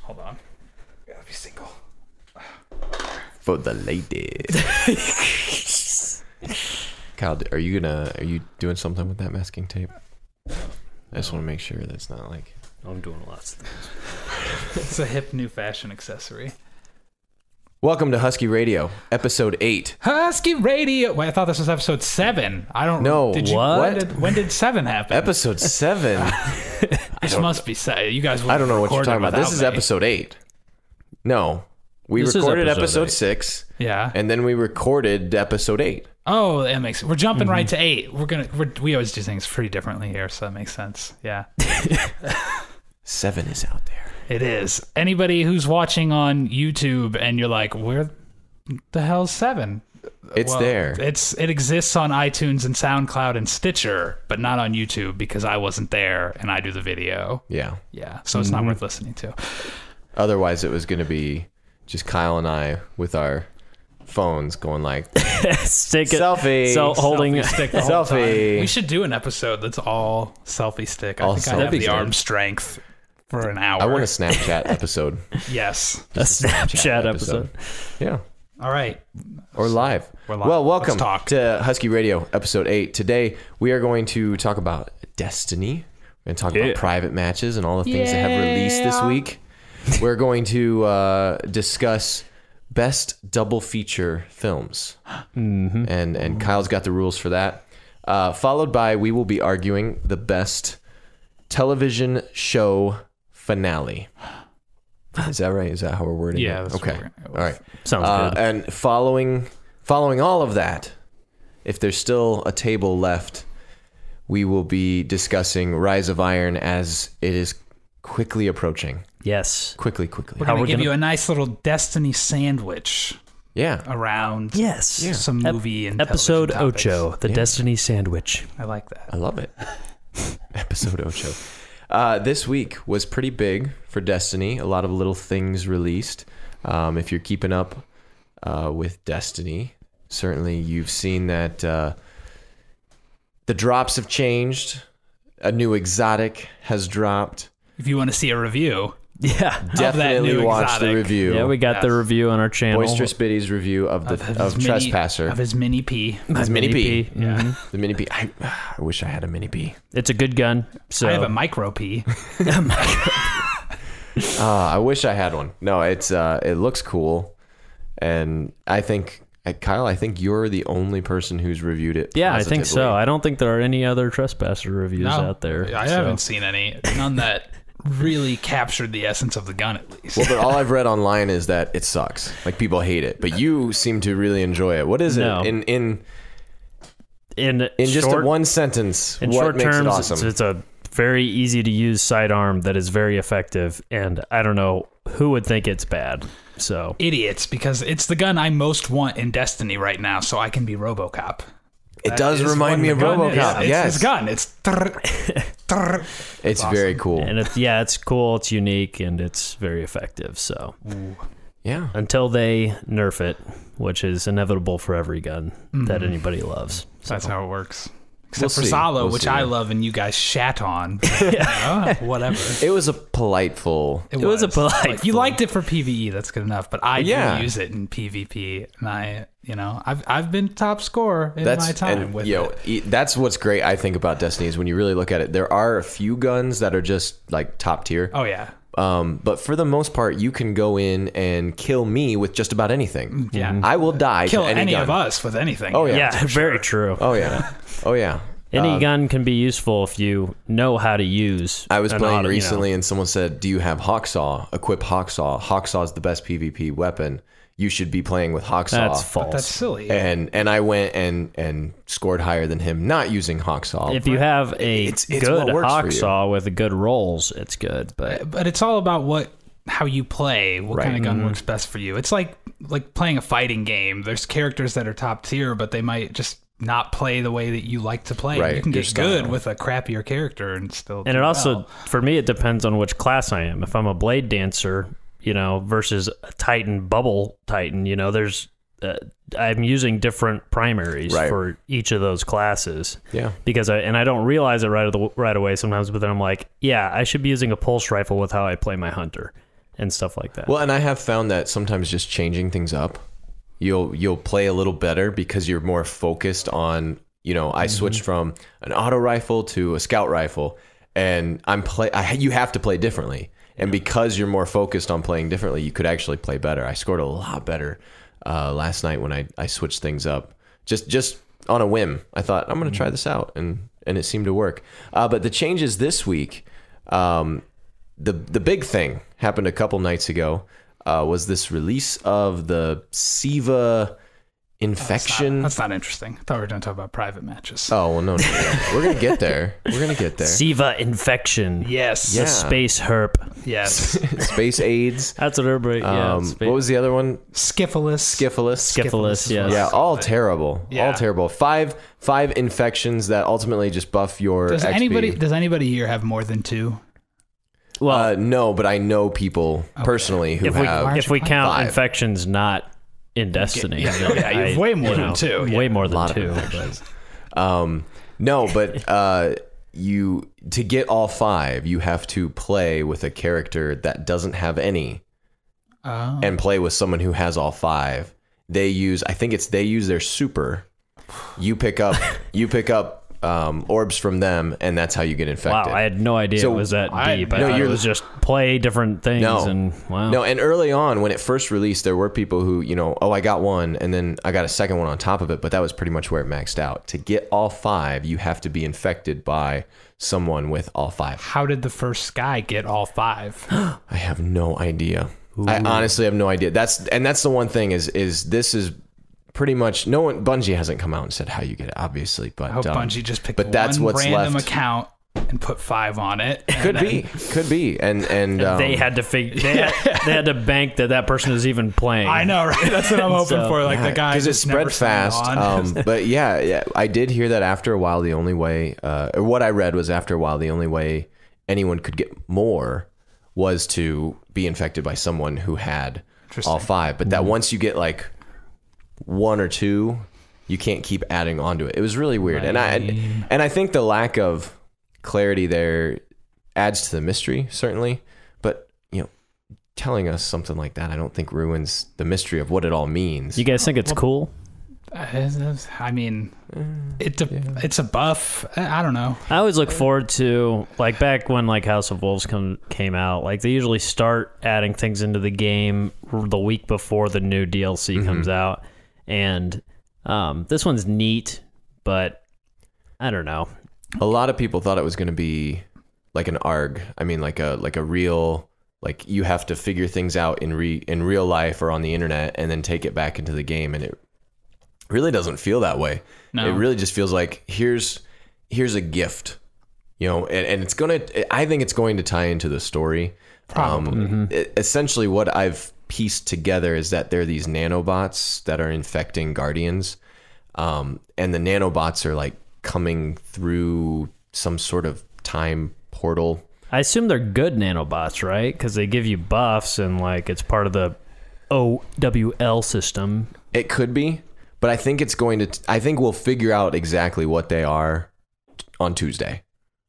Hold on. Gotta be single. For the ladies. Kyle, are you doing something with that masking tape? I just want to make sure that's not like... I'm doing lots of things. It's a hip new fashion accessory. Welcome to Husky Radio, episode 8. Husky Radio. Wait, I thought this was episode 7. I don't know. Did you, what? When did 7 happen? Episode 7. This must be 7. You guys. I don't know what you're talking about. This is me. episode 8. No, we This is recorded episode episode 6. Yeah. And then we recorded episode 8. Oh, that makes. We're jumping right to 8. We always do things pretty differently here, so that makes sense. Yeah. 7 is out there. It is. Anybody who's watching on YouTube and you're like, where the hell's 7? It's there. It exists on iTunes and SoundCloud and Stitcher, but not on YouTube because I wasn't there and I do the video. Yeah. Yeah. So it's not worth listening to. Otherwise, it was going to be just Kyle and I with our phones going like, Stick it. selfie. So holding Selfie stick the whole time. Selfie. We should do an episode that's all selfie stick. I All think I have selfie the stick. arm strength for an hour. I want a Snapchat episode. Yes. a Snapchat episode. Yeah. All right. Or live. We're live. Well, welcome Let's talk. to Husky Radio, episode 8. Today, we are going to talk about Destiny. We're going to talk about private matches and all the things that have released this week. We're going to discuss best double feature films. And Kyle's got the rules for that. Followed by, we will be arguing the best television show finale. Is that right? Is that how we're wording it? Yeah. That's Okay. what All right. Sounds good. And following all of that, if there's still a table left, we will be discussing Rise of Iron as it is quickly approaching. Yes. Quickly. We're going to give you a nice little Destiny sandwich Yeah. around Yes. some movie and Episode television topics. Ocho, the Destiny Sandwich. I like that. I love it. Episode Ocho. This week was pretty big for Destiny. A lot of little things released. If you're keeping up with Destiny, certainly you've seen that the drops have changed. A new exotic has dropped. If you want to see a review, Yeah. Definitely new watch the exotic. review. Yeah, we got the Yes. review on our channel. Boisterous Biddy's review of Trespasser. Of his mini P. His mini P. Yeah. The mini P. I wish I had a mini P. It's a good gun. So I have a micro P. I wish I had one. No, it looks cool, and I think Kyle, I think you're the only person who's reviewed it. yeah, I think so. positively. I don't think there are any other Trespasser reviews out there. I so. haven't seen any. None that really captured the essence of the gun, at least. Well, but all I've read online is that it sucks. Like people hate it, but you seem to really enjoy it. What is No. it in just short, a one sentence? in What short makes terms, it awesome? it's a very easy to use sidearm that is very effective, and I don't know who would think it's bad. So Idiots, because it's the gun I most want in Destiny right now, so I can be RoboCop. It does remind me of RoboCop. It's Yes, his gun. It's it's very cool. and it's cool, it's unique, and it's very effective. So Yeah. until they nerf it, which is inevitable for every gun that anybody loves. So. That's how it works. Except We'll for see. Zalo, We'll which see. I love and you guys shat on. Whatever. It was a politeful. It was a polite Like, you fun. liked it for PvE, that's good enough. But I Yeah. do use it in PvP, and I've been top score in my time with it. That's what's great. I think about Destiny is when you really look at it. There are a few guns that are just like top tier. Oh yeah, But for the most part, you can go in and kill me with just about anything. yeah. I will die Kill to any gun. of us with anything. Oh, yeah. Yeah, very true. Oh yeah. Oh yeah. Any gun can be useful if you know how to use. I was an playing auto, recently and someone said, "Do you have Hawksaw? Equip Hawksaw. Hawksaw is the best PvP weapon. You should be playing with Hawksaw." That's false. That's silly. And I went and scored higher than him not using Hawksaw. If you have a It's good what works for you. Hawksaw with good rolls, it's good. But it's all about how you play, what kind of Right. gun works best for you. It's like playing a fighting game. There's characters that are top tier, but they might just not play the way that you like to play. Right, You can your get good style. with a crappier character and still. and do it also, well. for me, it depends on which class I am. If I'm a blade dancer, versus a Titan, bubble Titan, there's I'm using different primaries Right. for each of those classes. Yeah. Because I don't realize it right away sometimes, but then I'm like, yeah, I should be using a pulse rifle with how I play my hunter. and stuff like that. Well, and I have found that sometimes just changing things up, you'll play a little better because you're more focused on, I switched from an auto rifle to a scout rifle, and you have to play differently. And because you're more focused on playing differently, you could actually play better. I scored a lot better last night when I switched things up. Just on a whim. I thought, I'm going to try this out, and it seemed to work. But the changes this week, the big thing happened a couple nights ago, was this release of the SIVA infection. That's not interesting. I thought we were going to talk about private matches. Oh, well, no. We're going to get there. SIVA infection. Yes. The space herp. Yes. Space AIDS. That's what everybody, what was the other one? Syphilis. Yes. Yeah, all terrible. Yeah. All terrible. Five infections that ultimately just buff your XP. Does anybody here have more than 2? Well, no, but I know people personally who have. If we count 5. infections not in Destiny, you have way more than 2. Way more than 2. No, but to get all 5, you have to play with a character that doesn't have any, and play with someone who has all 5. They use their super. You pick up orbs from them, and that's how you get infected. Wow, I had no idea it was that deep. I thought it was just play different things. No, and early on when it first released, there were people who, I got one, and then I got a second one on top of it, but that was pretty much where it maxed out. To get all 5, you have to be infected by someone with all 5. How did the first guy get all 5? I have no idea. Ooh. I honestly have no idea. That's the one thing is this is pretty much Bungie hasn't come out and said how you get it, obviously, but I hope Bungie just picked that's one what's random left. account and put 5 on it. Could be, and they had to they had to bank that person is even playing. I know, right? That's what I'm hoping for. Like the guy because it spread fast. But yeah, I did hear that after a while, the only way, or what I read was after a while, the only way anyone could get more was to be infected by someone who had all 5. But that once you get like 1 or 2, you can't keep adding onto it. It was really weird, and I think the lack of clarity there adds to the mystery, certainly. But telling us something like that, I don't think ruins the mystery of what it all means. You guys think it's cool? I mean, it's a buff. I don't know. I always look forward to, like, back when like House of Wolves came out, like they usually start adding things into the game the week before the new DLC comes out, and this one's neat, but I don't know. A lot of people thought it was going to be like an ARG. I mean, like a real, like you have to figure things out in real life or on the internet and then take it back into the game, and it really doesn't feel that way. No. It really just feels like here's a gift, and it's I think it's going to tie into the story. Probably. Essentially what I've pieced together is that there are these nanobots that are infecting Guardians, and the nanobots are like coming through some sort of time portal. I assume they're good nanobots, right? Because they give you buffs and like it's part of the OWL system. It could be, but I think I think we'll figure out exactly what they are on Tuesday.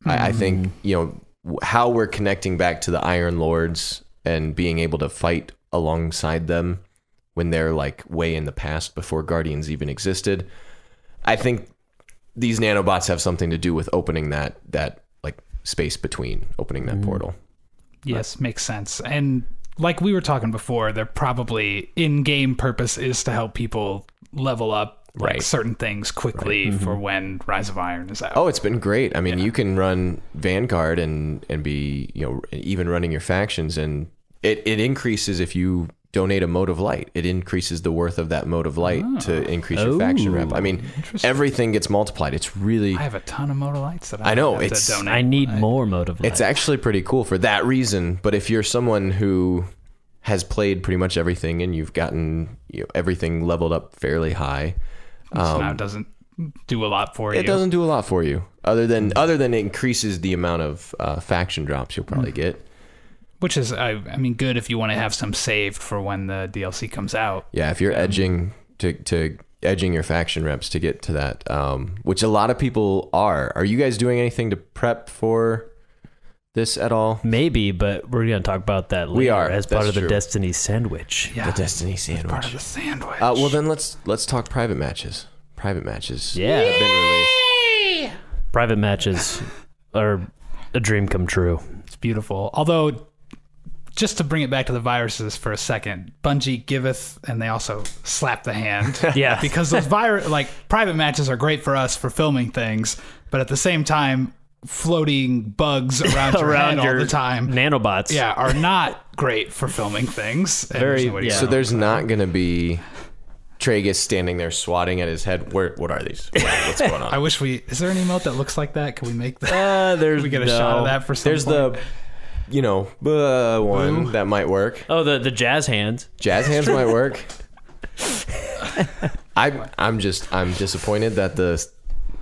I think how we're connecting back to the Iron Lords and being able to fight alongside them when they're like way in the past before Guardians even existed. I think these nanobots have something to do with opening that like space between, opening that portal. Yes, makes sense. And like we were talking before, they're probably in-game purpose is to help people level up like certain things quickly for when Rise of Iron is out. Oh, it's been great. I mean, you can run Vanguard and be, even running your factions, and it increases if you donate a mode of light. It increases the worth of that mode of light to increase your faction rep. I mean, everything gets multiplied. It's really... I have a ton of mode of lights that I know. Have to donate. I need more mode of light. It's actually pretty cool for that reason. But if you're someone who has played pretty much everything and you've gotten everything leveled up fairly high, so now it doesn't do a lot for you. It doesn't do a lot for you, other than it increases the amount of faction drops you'll probably get. Which is, I mean, good if you want to have some saved for when the DLC comes out. Yeah, if you're edging to edging your faction reps to get to that, which a lot of people are. Are you guys doing anything to prep for this at all? Maybe, but we're going to talk about that later. We are. As part That's of the true. Destiny sandwich. Yeah. The Destiny sandwich. Part of the sandwich. Well, then let's talk private matches. Private matches. Yeah. Have been released. Private matches are a dream come true. It's beautiful. Although, just to bring it back to the viruses for a second, Bungie giveth, and they also slap the hand. Yeah. Because those private matches are great for us for filming things, but at the same time, floating bugs around your head all the time, nanobots, are not great for filming things. So there's not going to be Tragus standing there swatting at his head. What are these? What's going on? I wish is there an emote that looks like that? Can we make that? There's we get a shot of that for some There's point? one that might work. Oh, the jazz hands. Jazz hands might work. I'm disappointed that the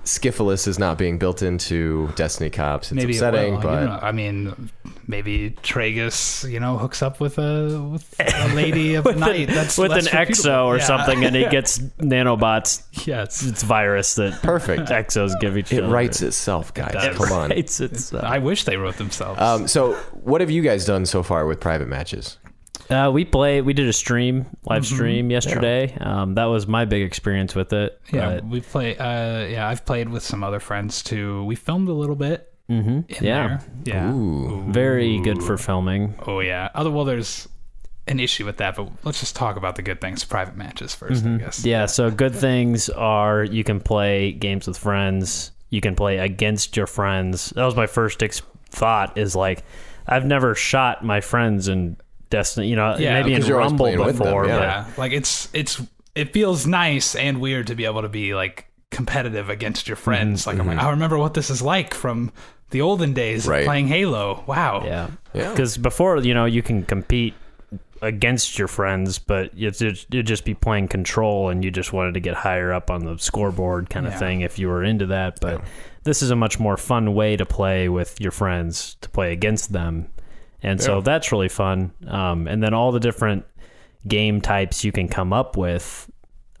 Skiffilus is not being built into Destiny Cops. It's maybe upsetting, but I mean, maybe Tragus, hooks up with a lady of the night that's with less an exo reputable. or something, and he gets nanobots. Yes, it's virus that perfect exos give each other. It writes itself, guys. Come on. Writes itself. I wish they wrote themselves. So, what have you guys done so far with private matches? We did a live stream yesterday. Yeah. That was my big experience with it. Yeah, we play. I've played with some other friends too. We filmed a little bit. In there. Yeah. Ooh. Very good for filming. Oh yeah. Well, there's an issue with that, but let's just talk about the good things. Private matches first, I guess. Yeah. So good things are you can play games with friends. You can play against your friends. That was my first thought. Is like, I've never shot my friends in Destiny, maybe in Rumble before, but like it feels nice and weird to be able to be like competitive against your friends. Like, I'm like, I remember what this is like from the olden days of playing Halo. Wow. Yeah. Because before, you can compete against your friends, but you'd just be playing Control, and you just wanted to get higher up on the scoreboard kind of thing if you were into that. But this is a much more fun way to play with your friends, to play against them. And so that's really fun. And then all the different game types you can come up with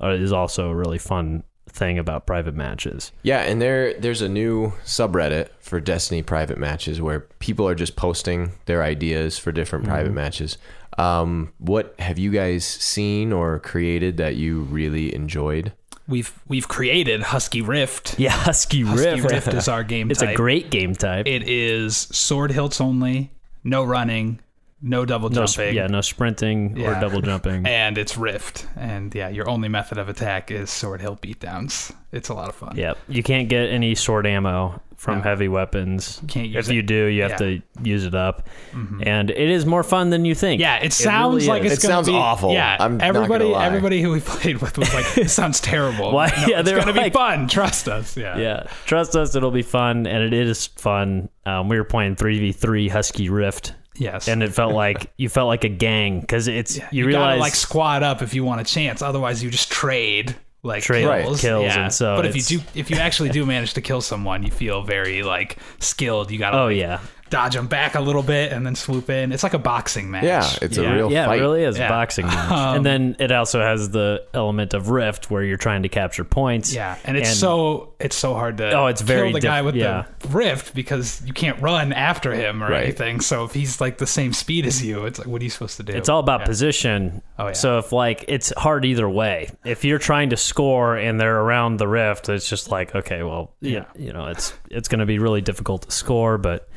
is also a really fun thing about private matches. Yeah, and there's a new subreddit for Destiny private matches where people are just posting their ideas for different private matches. What have you guys seen or created that you really enjoyed? We've created Husky Rift. Yeah, Husky Rift. Husky Rift is our game type. It's a great game type. It is sword hilts only. No running, no double jumping. No sprinting or double jumping. And it's Rift. And your only method of attack is sword hilt beatdowns. It's a lot of fun. Yep. You can't get any sword ammo from heavy weapons. Can't use if you do, you have to use it up. And it is more fun than you think. Yeah, it sounds really like it's going to be awful. Yeah, I'm not gonna lie. everybody who we played with was like, it sounds terrible. Why? No, it's going to be fun. Trust us. Yeah, trust us. It'll be fun, and it is fun. We were playing 3v3 Husky Rift. Yes, and it felt like you felt like a gang because you realize gotta like squad up if you want a chance. Otherwise, you just trade kills. And so but if you actually do manage to kill someone, you feel very like skilled. You gotta dodge them back a little bit and then swoop in. It's like a boxing match. Yeah, it's a real fight. Yeah, it really is a boxing match. And then it also has the element of Rift where you're trying to capture points. Yeah, and it's so hard to kill the guy with the Rift because you can't run after him or anything. So if he's like the same speed as you, it's like, what are you supposed to do? It's all about position. Oh, yeah. So if it's hard either way. If you're trying to score and they're around the Rift, it's just like, okay, well, it's going to be really difficult to score, but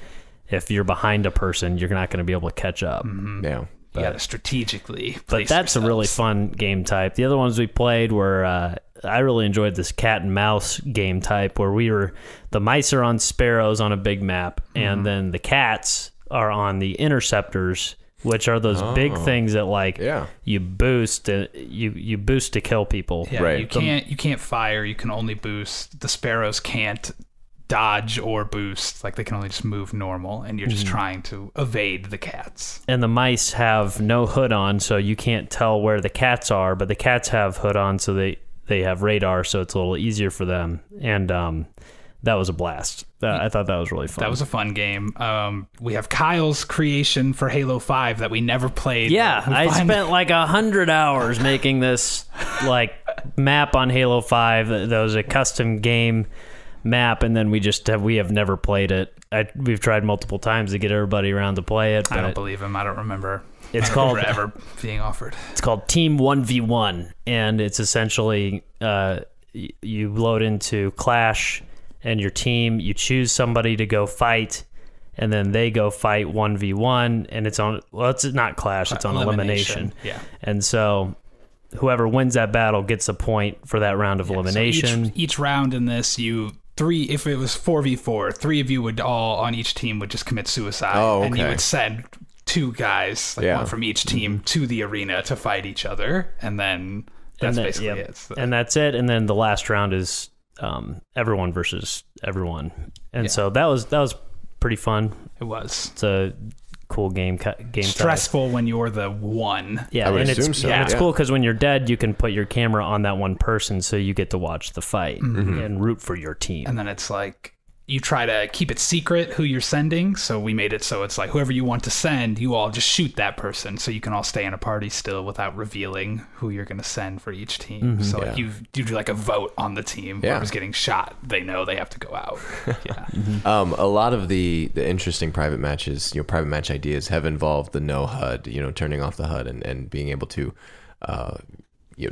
if you're behind a person, you're not going to be able to catch up. Yeah. You got to strategically But that's a really fun game type. The other ones we played were, I really enjoyed this cat and mouse game type where the mice are on sparrows on a big map, and then the cats are on the interceptors, which are those big things that you boost you boost to kill people. Yeah, right. You can't fire, you can only boost. The sparrows can't dodge or boost, like they can only just move normal, and you're just trying to evade the cats. And the mice have no hood on, so you can't tell where the cats are, but the cats have hood on, so they have radar, so it's a little easier for them. And that was a blast. I thought that was really fun. That was a fun game. We have Kyle's creation for Halo 5 that we never played. Yeah, I spent like 100 hours making this like map on Halo 5. That was a custom game map, and then we have never played it. We've tried multiple times to get everybody around to play it. But I don't believe him. I don't remember. It's called ever being offered. It's called Team 1v1, and it's essentially you load into Clash and your team. You choose somebody to go fight, and then they go fight 1v1, and it's on. Well, it's not Clash. It's on elimination. Yeah, and so whoever wins that battle gets a point for that round of elimination. So each round in this, if it was 4v4, 3 of you would all on each team would just commit suicide. Oh, okay. And you would send 2 guys, one from each team, to the arena to fight each other, and then that's basically it. So. And that's it. And then the last round is everyone versus everyone. And so that was pretty fun. It was. It's a cool game stressful when you're the one. Yeah, and it's cool because when you're dead, you can put your camera on that one person, so you get to watch the fight and root for your team. And then it's like you try to keep it secret who you're sending, so we made it so it's like whoever you want to send, you all just shoot that person, so you can all stay in a party still without revealing who you're going to send for each team. So like you do like a vote on the team. Whoever's getting shot, they know they have to go out. A lot of the interesting private matches, private match ideas have involved the no HUD, turning off the HUD and being able to,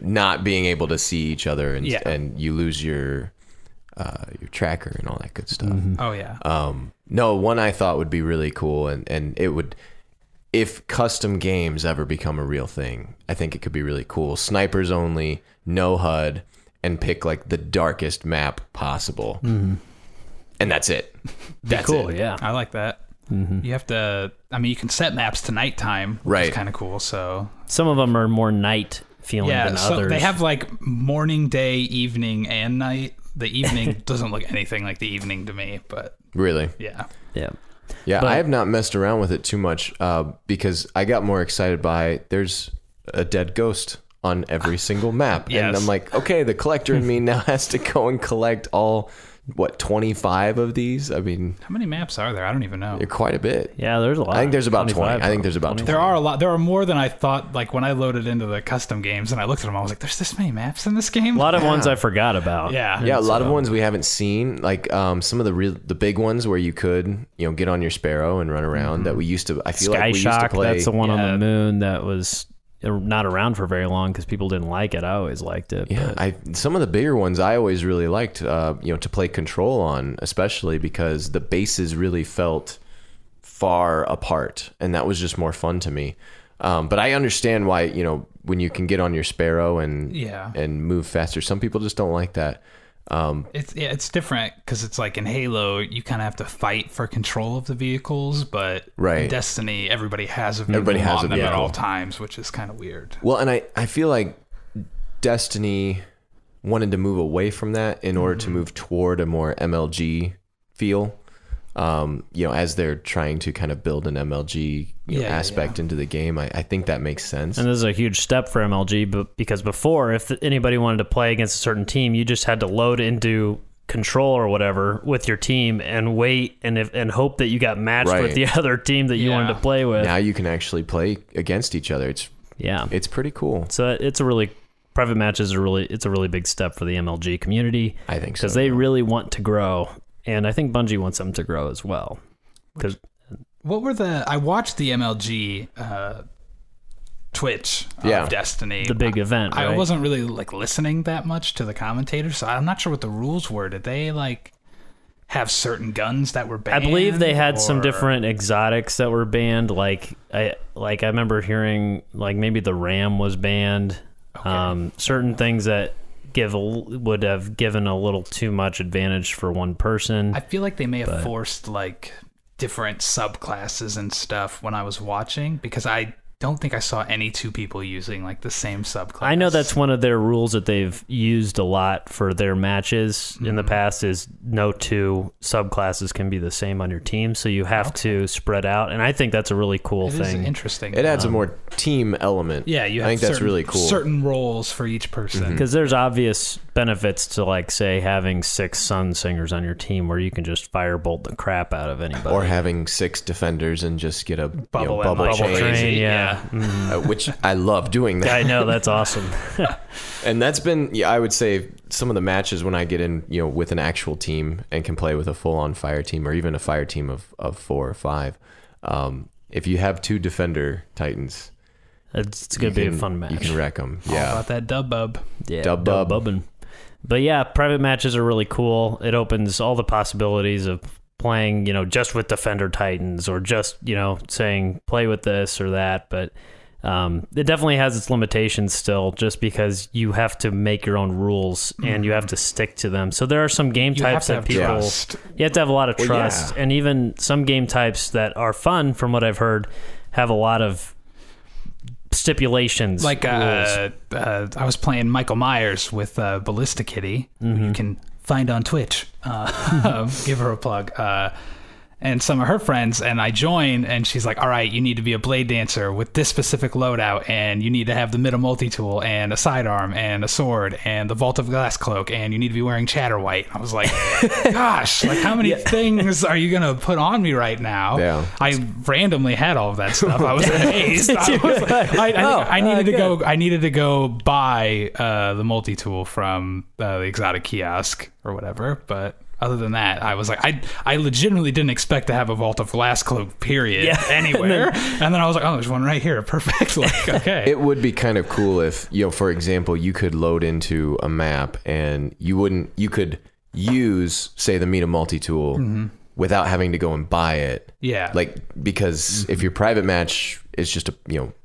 not being able to see each other, and you lose your tracker and all that good stuff. Oh yeah. No, one I thought would be really cool, and it would, if custom games ever become a real thing, I think it could be really cool. Snipers only, no HUD, and pick like the darkest map possible, and that's it. That's cool. it. Yeah, I like that. You have to. I mean, you can set maps to nighttime, which is kind of cool. So some of them are more night feeling than others. They have like morning, day, evening, and night. The evening doesn't look anything like the evening to me, but really, yeah. But I have not messed around with it too much because I got more excited by there's a dead ghost on every single map, and I'm like, okay, the collector in me now has to go and collect all 25 of these. I mean, how many maps are there? I don't even know. Quite a bit. Yeah, there's a lot. I think there's about 20. I think there's about 20. There are a lot. There are more than I thought. Like when I loaded into the custom games and I looked at them, I was like, "There's this many maps in this game." A lot of ones I forgot about. Yeah, a lot of ones we haven't seen. Like some of the big ones where you could get on your Sparrow and run around that we used to. I feel like we used to play. That's the one on the moon that was not around for very long because people didn't like it. I always liked it. Yeah, some of the bigger ones I always really liked, to play Control on, especially because the bases really felt far apart, and that was just more fun to me. But I understand why, when you can get on your Sparrow and move faster, some people just don't like that. It's different because it's like in Halo you kind of have to fight for control of the vehicles, but in Destiny everybody has a vehicle on them at all times, which is kind of weird. Well, and I feel like Destiny wanted to move away from that in order to move toward a more MLG feel. As they're trying to kind of build an MLG aspect into the game, I think that makes sense. And this is a huge step for MLG, but because before, if anybody wanted to play against a certain team, you just had to load into Control or whatever with your team and wait and hope that you got matched with the other team that you wanted to play with. Now you can actually play against each other. It's pretty cool. So private matches it's a really big step for the MLG community. I think so, because they really want to grow. And I think Bungie wants them to grow as well. Because I watched the MLG Twitch of Destiny. The big event, right? I wasn't really listening that much to the commentators, so I'm not sure what the rules were. Did they have certain guns that were banned? I believe they had some different exotics that were banned. I remember hearing maybe the RAM was banned. Okay. Certain things that would have given a little too much advantage for one person. I feel like they may have forced different subclasses and stuff when I was watching, because I don't think I saw any two people using the same subclass. I know that's one of their rules that they've used a lot for their matches in the past is no two subclasses can be the same on your team, so you have to spread out, and I think that's a really cool thing. Is interesting. It adds a more team element. Yeah, I think that's really cool. Certain roles for each person. Because there's obvious benefits to say having 6 Sun Singers on your team where you can just firebolt the crap out of anybody. Or having 6 defenders and just get a bubble train. Yeah. which I love doing that. I know, that's awesome. And that's been, I would say, some of the matches when I get in, with an actual team and can play with a full-on fire team, or even a fire team of 4 or 5. If you have 2 defender titans, it's gonna be a fun match. You can wreck them. All about that dub bub. Yeah, dub bubbing. But yeah, private matches are really cool. It opens all the possibilities of playing, just with defender titans, or just, saying play with this or that. But it definitely has its limitations still, just because you have to make your own rules and you have to stick to them. So there are some game types that people, you have to have a lot of trust. And even some game types that are fun, from what I've heard, have a lot of stipulations. Like I was playing Michael Myers with Ballista Kitty, who you can find on Twitch. Give her a plug. And some of her friends, and I join, and she's like, all right, you need to be a blade dancer with this specific loadout, and you need to have the middle multi-tool, and a sidearm, and a sword, and the Vault of Glass cloak, and you need to be wearing Chatterwhite. I was like, gosh, like how many things are you going to put on me right now? Yeah. I randomly had all of that stuff. I was amazed. I needed to go buy the multi-tool from the exotic kiosk or whatever, but other than that, I was like, I legitimately didn't expect to have a Vault of Glass cloak, period, anywhere. And then I was like, oh, there's one right here. Perfect. Like, okay. It would be kind of cool if, for example, you could load into a map and you could use, say, the Meta multi-tool without having to go and buy it. Yeah. Like, because if your private match is just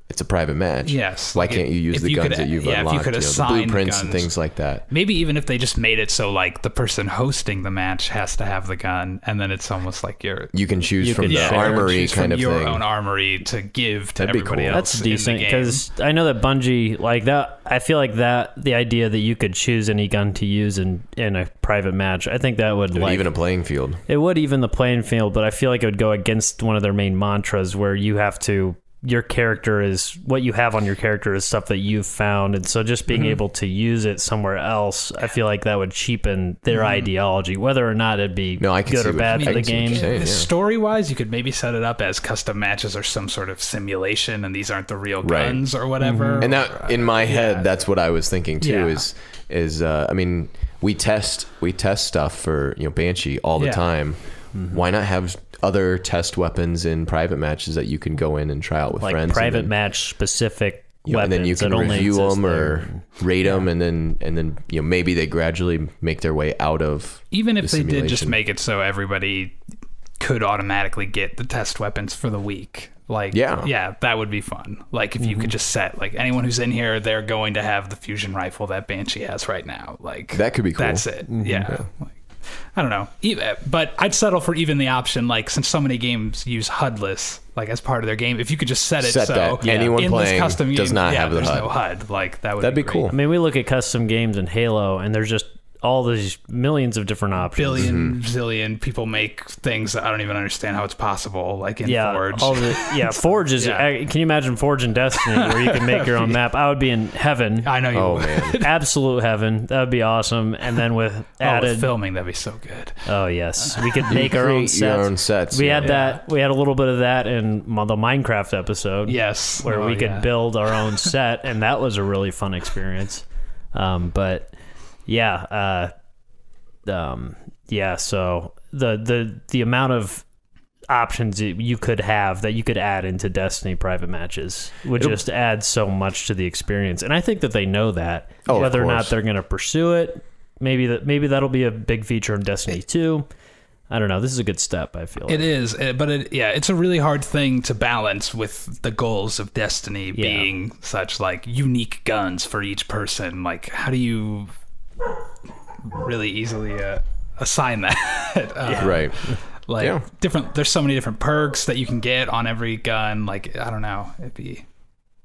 it's a private match. Yes. Why can't you use the guns that you've unlocked? If you could assign the blueprints guns, and things like that. Maybe even if they just made it so like the person hosting the match has to have the gun, and then it's almost like you can choose from the armory kind of thing. Your own armory to give to everybody else. That's decent, because I know that Bungie, like that. I feel like that the idea that you could choose any gun to use in a private match, I think that would even a playing field. It would even the playing field, but I feel like it would go against one of their main mantras, where you have to. Your character is what you have on your character is stuff that you've found, and so just being able to use it somewhere else, I feel like that would cheapen their ideology, whether or not it'd be good or bad for the game. Story wise, you could maybe set it up as custom matches or some sort of simulation, and these aren't the real guns or whatever. And that in my head, that's what I was thinking too. Is I mean, we test stuff for Banshee all the time. Why not have other test weapons in private matches that you can go in and try out with friends? Like private match specific weapons, and then you can review them or rate them, and then maybe they gradually make their way out of. Even if they did just make it so everybody could automatically get the test weapons for the week. Like, yeah, that would be fun. Like, if you could just set, like, anyone who's in here, they're going to have the fusion rifle that Banshee has right now. Like, that could be cool. That's it. Yeah. Like, I don't know. But I'd settle for even the option, like, since so many games use HUDless, like, as part of their game, if you could just set so that anyone playing custom does not have the HUD. No HUD. Like, that'd be cool. I mean, we look at custom games in Halo, and there's just all these millions of different options. Zillion people make things that I don't even understand how it's possible, like in Forge. Forge is... Can you imagine Forge in Destiny, where you can make your own map? I would be in heaven. I know you would. Man. Absolute heaven. That would be awesome. And then with added... with filming, that'd be so good. Oh, yes. We could make our own sets. Your own sets. We had that. We had a little bit of that in the Minecraft episode. Yes. Where we could build our own set, and that was a really fun experience. But... so the amount of options you could have that you could add into Destiny private matches would just add so much to the experience. And I think that they know that. Whether or not they're going to pursue it, maybe that'll be a big feature in Destiny 2. I don't know. This is a good step, I feel like. It is, but it's a really hard thing to balance with the goals of Destiny being such, like, unique guns for each person. Like, how do you really easily assign that? Right. Like, different. There's so many different perks that you can get on every gun. Like, I don't know.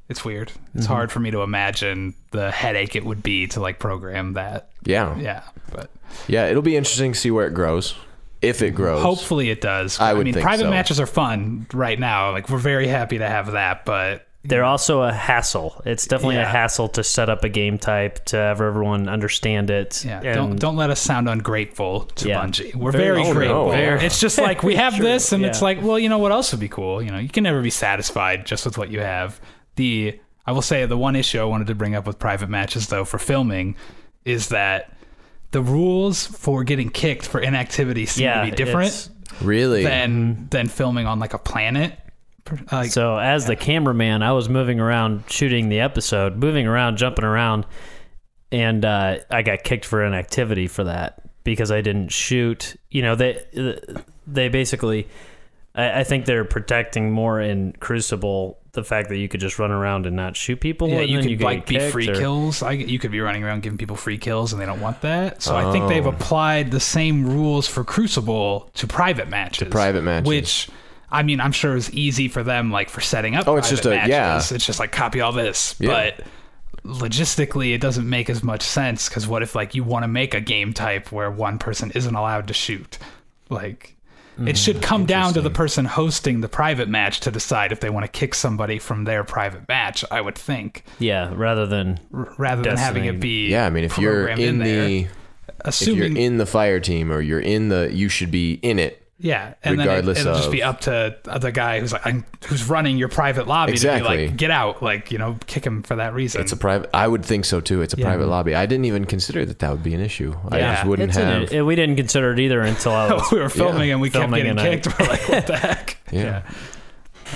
It's weird. It's hard for me to imagine the headache it would be to, like, program that. Yeah. But it'll be interesting to see where it grows. If it grows. Hopefully it does. I mean, private matches are fun right now. Like, we're very happy to have that, but they're also a hassle. It's definitely a hassle to set up a game type, to have everyone understand it. Yeah, don't let us sound ungrateful to Bungie. We're very grateful. No. It's just like, we have this, and it's like, well, you know what else would be cool? You know, you can never be satisfied just with what you have. I will say the one issue I wanted to bring up with private matches, though, for filming, is that the rules for getting kicked for inactivity seem to be different. Really? Than filming on like a planet. So as the cameraman, I was moving around shooting the episode, moving around, jumping around, and I got kicked for inactivity for that because I didn't shoot. You know, they basically, I think they're protecting more in Crucible the fact that you could just run around and not shoot people. Yeah, and you then could like be free kills. You could be running around giving people free kills, and they don't want that. So I think they've applied the same rules for Crucible to private matches. Which, I mean, I'm sure is easy for them, like for setting up. It's just matches. It's just like copy all this, but logistically, it doesn't make as much sense because what if like you want to make a game type where one person isn't allowed to shoot, like. It should come down to the person hosting the private match to decide if they want to kick somebody from their private match, I would think. Yeah, rather than having it be. Yeah, I mean, if you're in the fire team or you should be in it. Yeah, and regardless then it'll just be up to the guy who's running your private lobby to be like, get out, like, you know, kick him for that reason. It's a private. I would think so too. It's a private lobby. I didn't even consider that would be an issue. I just wouldn't have. We didn't consider it either until we were filming and we kept getting kicked. We're like, what the heck? Yeah.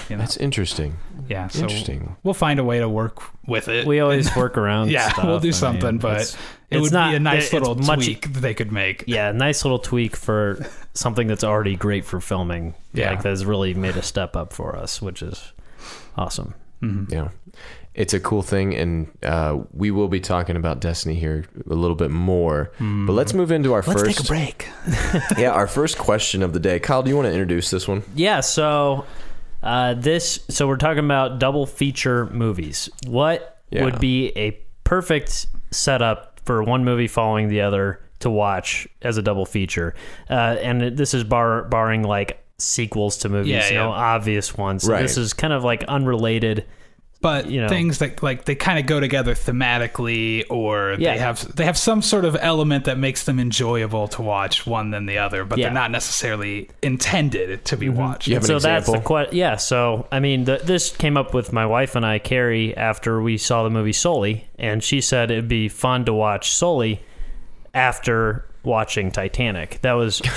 You know? That's interesting. Yeah, so interesting. We'll find a way to work with it. We always work around. Stuff. We'll do something, but it would be a nice little tweak that they could make. Yeah, nice little tweak for something that's already great for filming. Yeah, like that's really made a step up for us, which is awesome. Mm-hmm. Yeah, it's a cool thing, and we will be talking about Destiny here a little bit more. But let's move into our first. Let's take a break. Our first question of the day. Kyle, do you want to introduce this one? Yeah. So. So we're talking about double feature movies. What would be a perfect setup for one movie following the other to watch as a double feature? And this is barring like sequels to movies, obvious ones. So this is kind of like unrelated. But things that like they kind of go together thematically, or they have some sort of element that makes them enjoyable to watch one than the other, but they're not necessarily intended to be watched. You have an example? That's the question. So I mean, this came up with my wife and I, Carrie, after we saw the movie Sully, and she said it'd be fun to watch Sully after watching Titanic.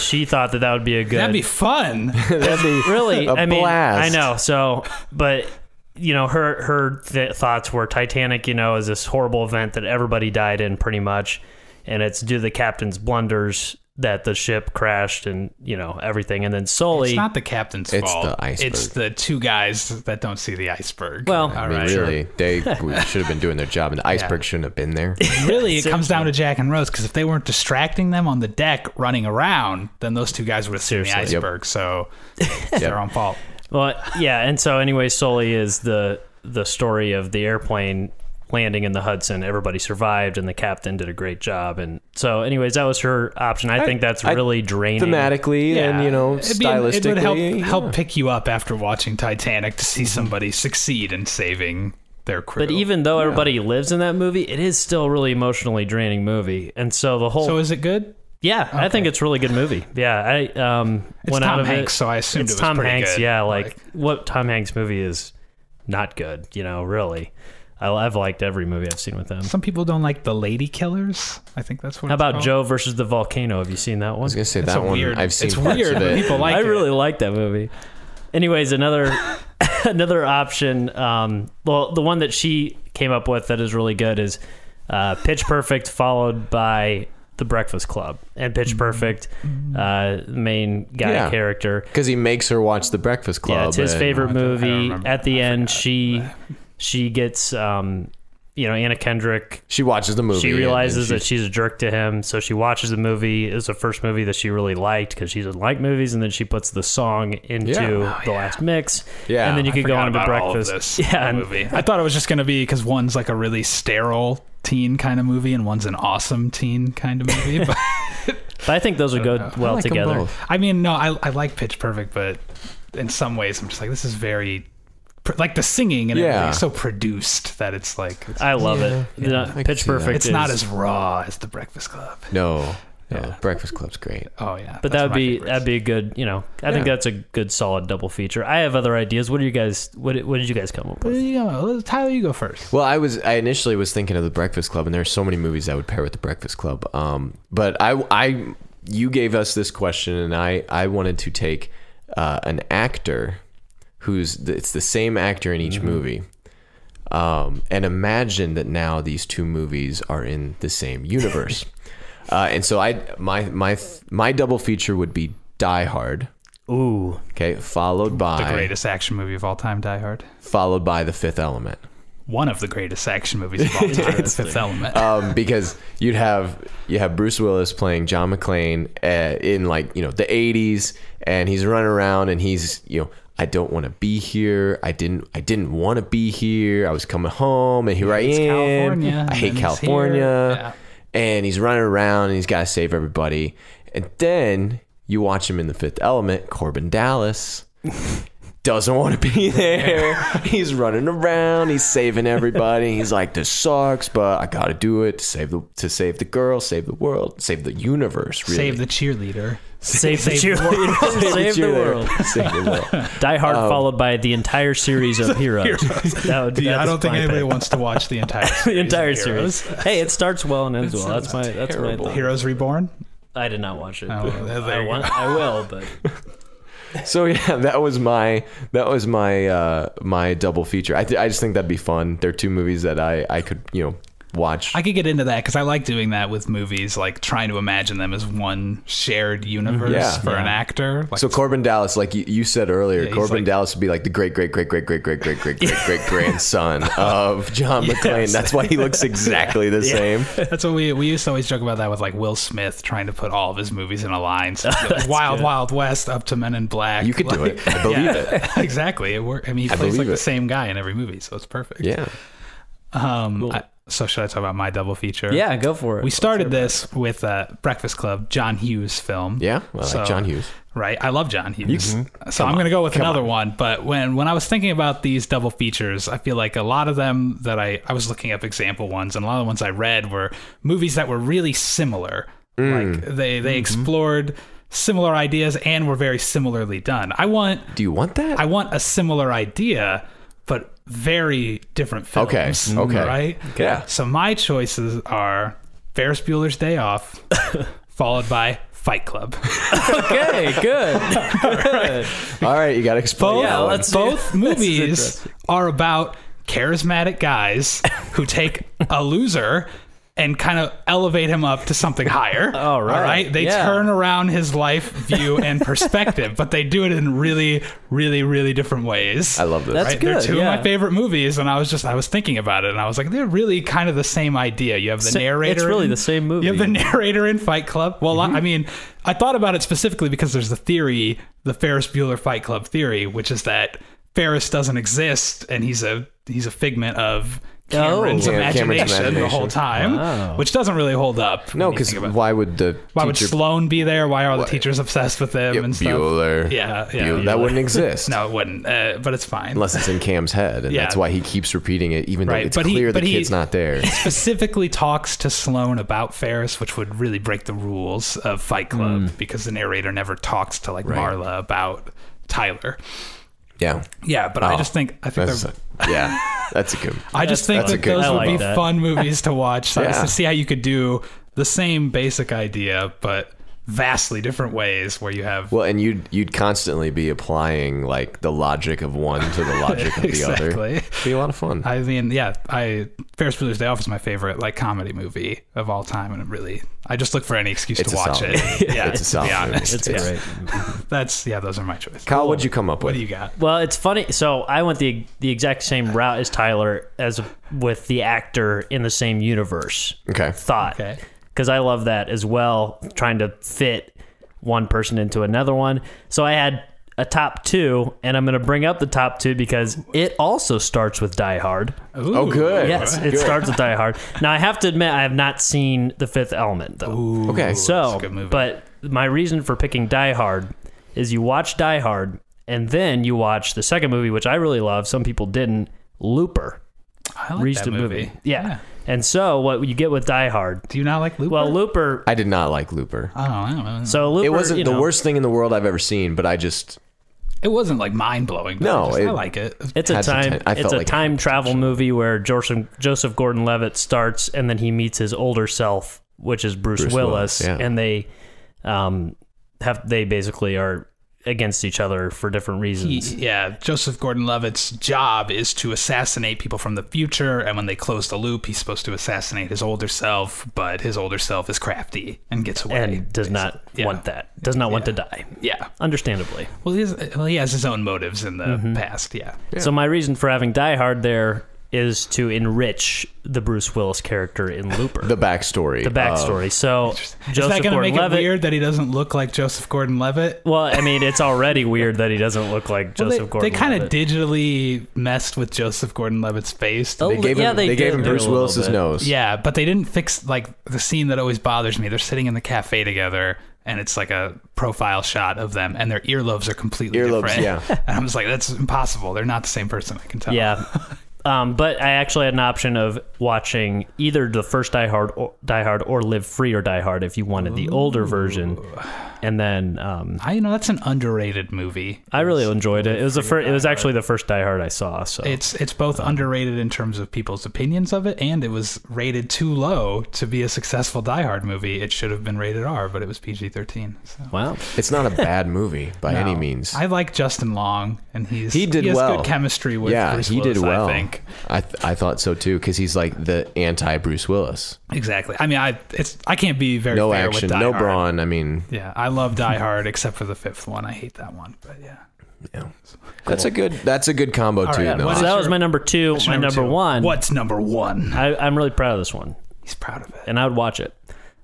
She thought that would be a good. That'd be fun. That'd be really. I mean, blast. I know. So, but. Her thoughts were Titanic, is this horrible event that everybody died in pretty much. And it's due to the captain's blunders that the ship crashed and, everything. And then Sully. It's not the captain's fault. It's the iceberg. It's the two guys that don't see the iceberg. Well, really, they should have been doing their job, and the iceberg shouldn't have been there. Really, it comes down to Jack and Rose, because if they weren't distracting them on the deck running around, then those two guys would have seen the iceberg. So it's their own fault. Well, yeah, and so anyway, Sully is the story of the airplane landing in the Hudson. Everybody survived, and the captain did a great job. And so, anyways, that was her option. I think that's really draining. Thematically and, stylistically. It would help pick you up after watching Titanic to see somebody succeed in saving their crew. But even though everybody lives in that movie, it is still a really emotionally draining movie. And so the whole... So is it good? Yeah, okay. I think it's a really good movie. Yeah, it's Tom Hanks, so I assumed it was Tom pretty Hanks. good. Yeah, like what Tom Hanks movie is not good? Really. I've liked every movie I've seen with him. Some people don't like The Lady Killers. I think that's what. How about called. Joe versus the Volcano? Have you seen that one? I was gonna say that one. Weird, I've seen. It's weird, but people like it. I really like that movie. Anyways, another option. Well, the one that she came up with that is really good is Pitch Perfect, followed by The Breakfast Club. And Pitch Perfect, main guy character, because he makes her watch The Breakfast Club. Yeah, it's his favorite movie. At the end, she gets Anna Kendrick. She watches the movie. She realizes that she's a jerk to him, so she watches the movie. It's the first movie that she really liked because she doesn't like movies, and then she puts the song into the last mix. Yeah, and then you could go on to Breakfast. Movie. I thought it was just going to be because one's like a really sterile teen kind of movie, and one's an awesome teen kind of movie. But I think those would go well together. I mean, no, I like Pitch Perfect, but in some ways, I'm just like, this is very. Like the singing and everything is so produced that it's like... I love it. Yeah. Pitch Perfect It's not as raw as The Breakfast Club. No. Yeah, Breakfast Club's great. Oh yeah, but that'd be a good, I think that's a good solid double feature. I have other ideas. What did you guys come up with? Tyler, you go first. Well, I initially was thinking of the Breakfast Club, and there's so many movies I would pair with the Breakfast Club. But you gave us this question, and I wanted to take an actor it's the same actor in each movie, and imagine that now these two movies are in the same universe. And so my double feature would be Die Hard. Ooh. Okay, followed by the greatest action movie of all time, Die Hard. Followed by The Fifth Element. One of the greatest action movies of all time, The Fifth Element. Because you have Bruce Willis playing John McClane in the 80s, and he's running around and he's I don't want to be here. I didn't want to be here. I was coming home, and here I am. California, I hate California. Yeah. And he's running around and he's got to save everybody. And then you watch him in The Fifth Element, Corbin Dallas doesn't want to be there. He's running around, he's saving everybody. He's like, this sucks, but I got to do it to save the girl, save the world, save the universe, really. Save the cheerleader. Save the cheerleader. Save the world. Save the world. Die Hard followed by the entire series of Heroes. That would be, I don't think anybody wants to watch the entire series. Hey, it starts well and ends well. That's my thing. Heroes Reborn? I did not watch it. Oh, I will, but so yeah, that was my my double feature. I just think that'd be fun. They're two movies that I could watch. I could get into that because I like doing that with movies, like trying to imagine them as one shared universe for an actor. So Corbin Dallas, like you said earlier, Corbin Dallas would be like the great grandson of John McClane. That's why he looks exactly the same. That's what we used to always joke about that with like Will Smith trying to put all of his movies in a line. So like Wild West up to Men in Black. You could do it. I believe it. Exactly. It worked. I mean, he plays like the same guy in every movie, so it's perfect. Yeah. Cool. So should I talk about my double feature? Yeah, go for it. We started this with Breakfast Club, John Hughes film. Yeah, well, I like John Hughes. Right, I love John Hughes. So I'm going to go with another one. But when I was thinking about these double features, I feel like a lot of them that I was looking up example ones, and a lot of the ones I read were movies that were really similar. Like they explored similar ideas and were very similarly done. Do you want that? I want a similar idea, but very different films. Okay. Right? Yeah. So my choices are Ferris Bueller's Day Off, followed by Fight Club. Okay, good. All right, you got to explain. Both movies are about charismatic guys who take a loser and kind of elevate him up to something higher. All right. They turn around his life view and perspective, but they do it in really, really, really different ways. I love this. That's good. They're two of my favorite movies, and I was thinking about it, and I was like, they're really kind of the same idea. You have the narrator. It's really the same movie. You have the narrator in Fight Club. Well, I mean, I thought about it specifically because there's the theory, the Ferris Bueller Fight Club theory, which is that Ferris doesn't exist, and he's a figment of Cameron's imagination the whole time, which doesn't really hold up. No, because why would Sloan be there? Why are all the teachers obsessed with him and stuff? Bueller. Bueller. That wouldn't exist. No, it wouldn't. But it's fine. Unless it's in Cam's head, and that's why he keeps repeating it, even though it's clear the kid's not there. He specifically talks to Sloan about Ferris, which would really break the rules of Fight Club, because the narrator never talks to Marla about Tyler. Yeah, but I think that's a good. I just think that those would be fun movies to watch. To see how you could do the same basic idea, but vastly different ways where you have and you'd constantly be applying like the logic of one to the logic of the other. It'd be a lot of fun. I mean, Ferris Bueller's Day Off is my favorite comedy movie of all time, and I just look for any excuse to watch it. It's a solid movie. It's great. Those are my choices. Kyle, what'd you come up with? What do you got? Well, it's funny. So I went the exact same route as Tyler, with the actor in the same universe. Okay. Okay. Because I love that as well, trying to fit one person into another one. So I had a top two, and I'm going to bring up the top two because it also starts with Die Hard. Ooh, oh, good. Yes, it starts with Die Hard. Now, I have to admit, I have not seen The Fifth Element, though. Ooh, okay. So, that's a good movie. But my reason for picking Die Hard is you watch Die Hard, and then you watch the second movie, which I really love. Some people didn't, Looper. I like that movie. Yeah. And so what you get with Die Hard. Do you not like Looper? Well, Looper. I did not like Looper. Oh, I don't know. So Looper, it wasn't the worst thing in the world I've ever seen, but it wasn't like mind blowing. No, I like it. It's a time travel movie where Joseph Gordon-Levitt starts, and then he meets his older self, which is Bruce Willis, and they basically are against each other for different reasons. Joseph Gordon-Levitt's job is to assassinate people from the future, and when they close the loop, he's supposed to assassinate his older self, but his older self is crafty and gets away. And does not want that. Does not want to die. Yeah. Understandably. Well, he has his own motives in the past, So my reason for having Die Hard there is to enrich the Bruce Willis character in Looper. The backstory. So, So, is that going to make it weird that he doesn't look like Joseph Gordon-Levitt? Well, I mean, it's already weird that he doesn't look like Joseph Gordon-Levitt. They kind of digitally messed with Joseph Gordon-Levitt's face. They gave him Bruce Willis's nose. Yeah, but they didn't fix like the scene that always bothers me. They're sitting in the cafe together, and it's like a profile shot of them, and their earlobes are completely different. Yeah. And I was like, that's impossible. They're not the same person, I can tell. Yeah. But I actually had an option of watching either the first Die Hard or Live Free or Die Hard if you wanted the older version. And then that's an underrated movie. I really enjoyed it. It was actually the first Die Hard I saw. So it's both underrated in terms of people's opinions of it, and it was rated too low to be a successful Die Hard movie. It should have been rated R, but it was PG-13. So. Wow, it's not a bad movie by any means. I like Justin Long, and he has good chemistry with Bruce Willis, he did well. I think. I thought so too, because he's like the anti-Bruce Willis. Exactly. I mean, I can't be very no fair action, with Die no Hard. brawn. I mean, I love Die Hard except for the fifth one. I hate that one, but yeah. Cool. That's a good combo too. So that was my number two. My number one. What's number one? I'm really proud of this one. He's proud of it, and I would watch it.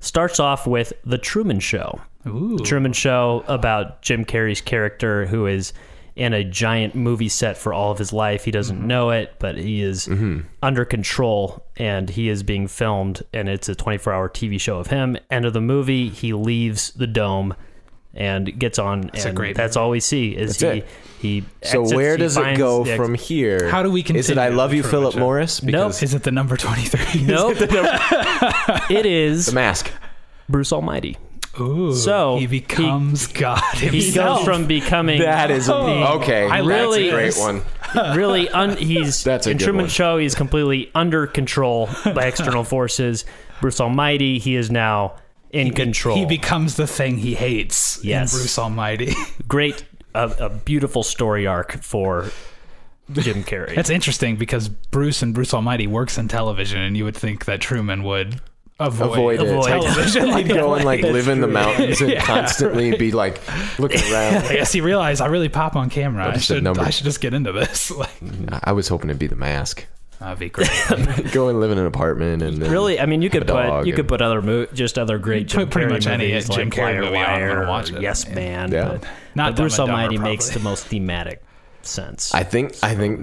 Starts off with The Truman Show. Ooh. The Truman Show about Jim Carrey's character who is in a giant movie set for all of his life. He doesn't know it, but he is under control, and he is being filmed, and it's a 24-hour TV show of him. End of the movie, he leaves the dome and gets on, that's all we see is he so exits, where does it go from here? How do we continue? Is it I Love You, Philip Morris? Nope. Is it the number 23? Nope. It is The Mask. Bruce Almighty. Ooh, so he becomes God himself. He goes from becoming okay. That's a great one. Really, he's in Truman Show. He's completely under control by external forces. Bruce Almighty, he is now in control. He becomes the thing he hates. Yes, in Bruce Almighty. Great, a beautiful story arc for Jim Carrey. That's interesting because Bruce Almighty works in television, and you would think that Truman would avoid television. He'd go and live in the mountains and constantly be like looking around. I guess he realized I really pop on camera. I should just get into this. I was hoping it'd be The Mask. That'd be great. Go and live in an apartment and really, I mean, you could put other other great Jim pretty Carrey much any movies Jim Carrey movie on watch it. Yes Man. Yeah. But Bruce Almighty makes the most thematic sense. I think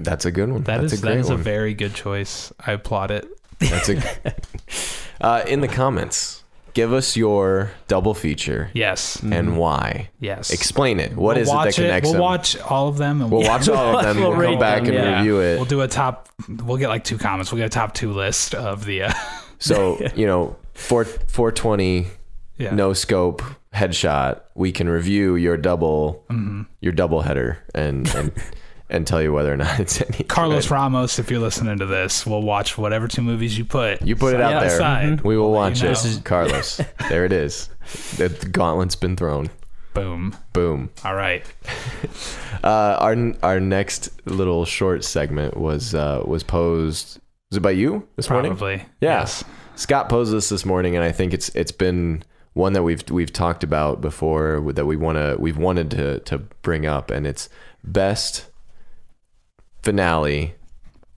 that's a good one. That is a very good choice. I applaud it. That's in the comments, give us your double feature. Yes. And why. Yes. Explain it. What is it that connects them? We'll watch all of them. And we'll watch all of them. We'll come back and review it. We'll do we'll get like 2 comments. We'll get a top 2 list of the... So, 420, no scope, headshot. We can review your double header and tell you whether or not it's any Carlos Ramos, if you're listening to this, we'll watch whatever 2 movies you put. You put it out there. Mm-hmm. We will watch it. This is Carlos. There it is. The gauntlet's been thrown. Boom. All right. Our next little short segment was posed. Was it by you this morning? Probably. Yeah. Yes. Scott posed this morning, and I think it's been one that we've talked about before that we've wanted to bring up, and it's best finale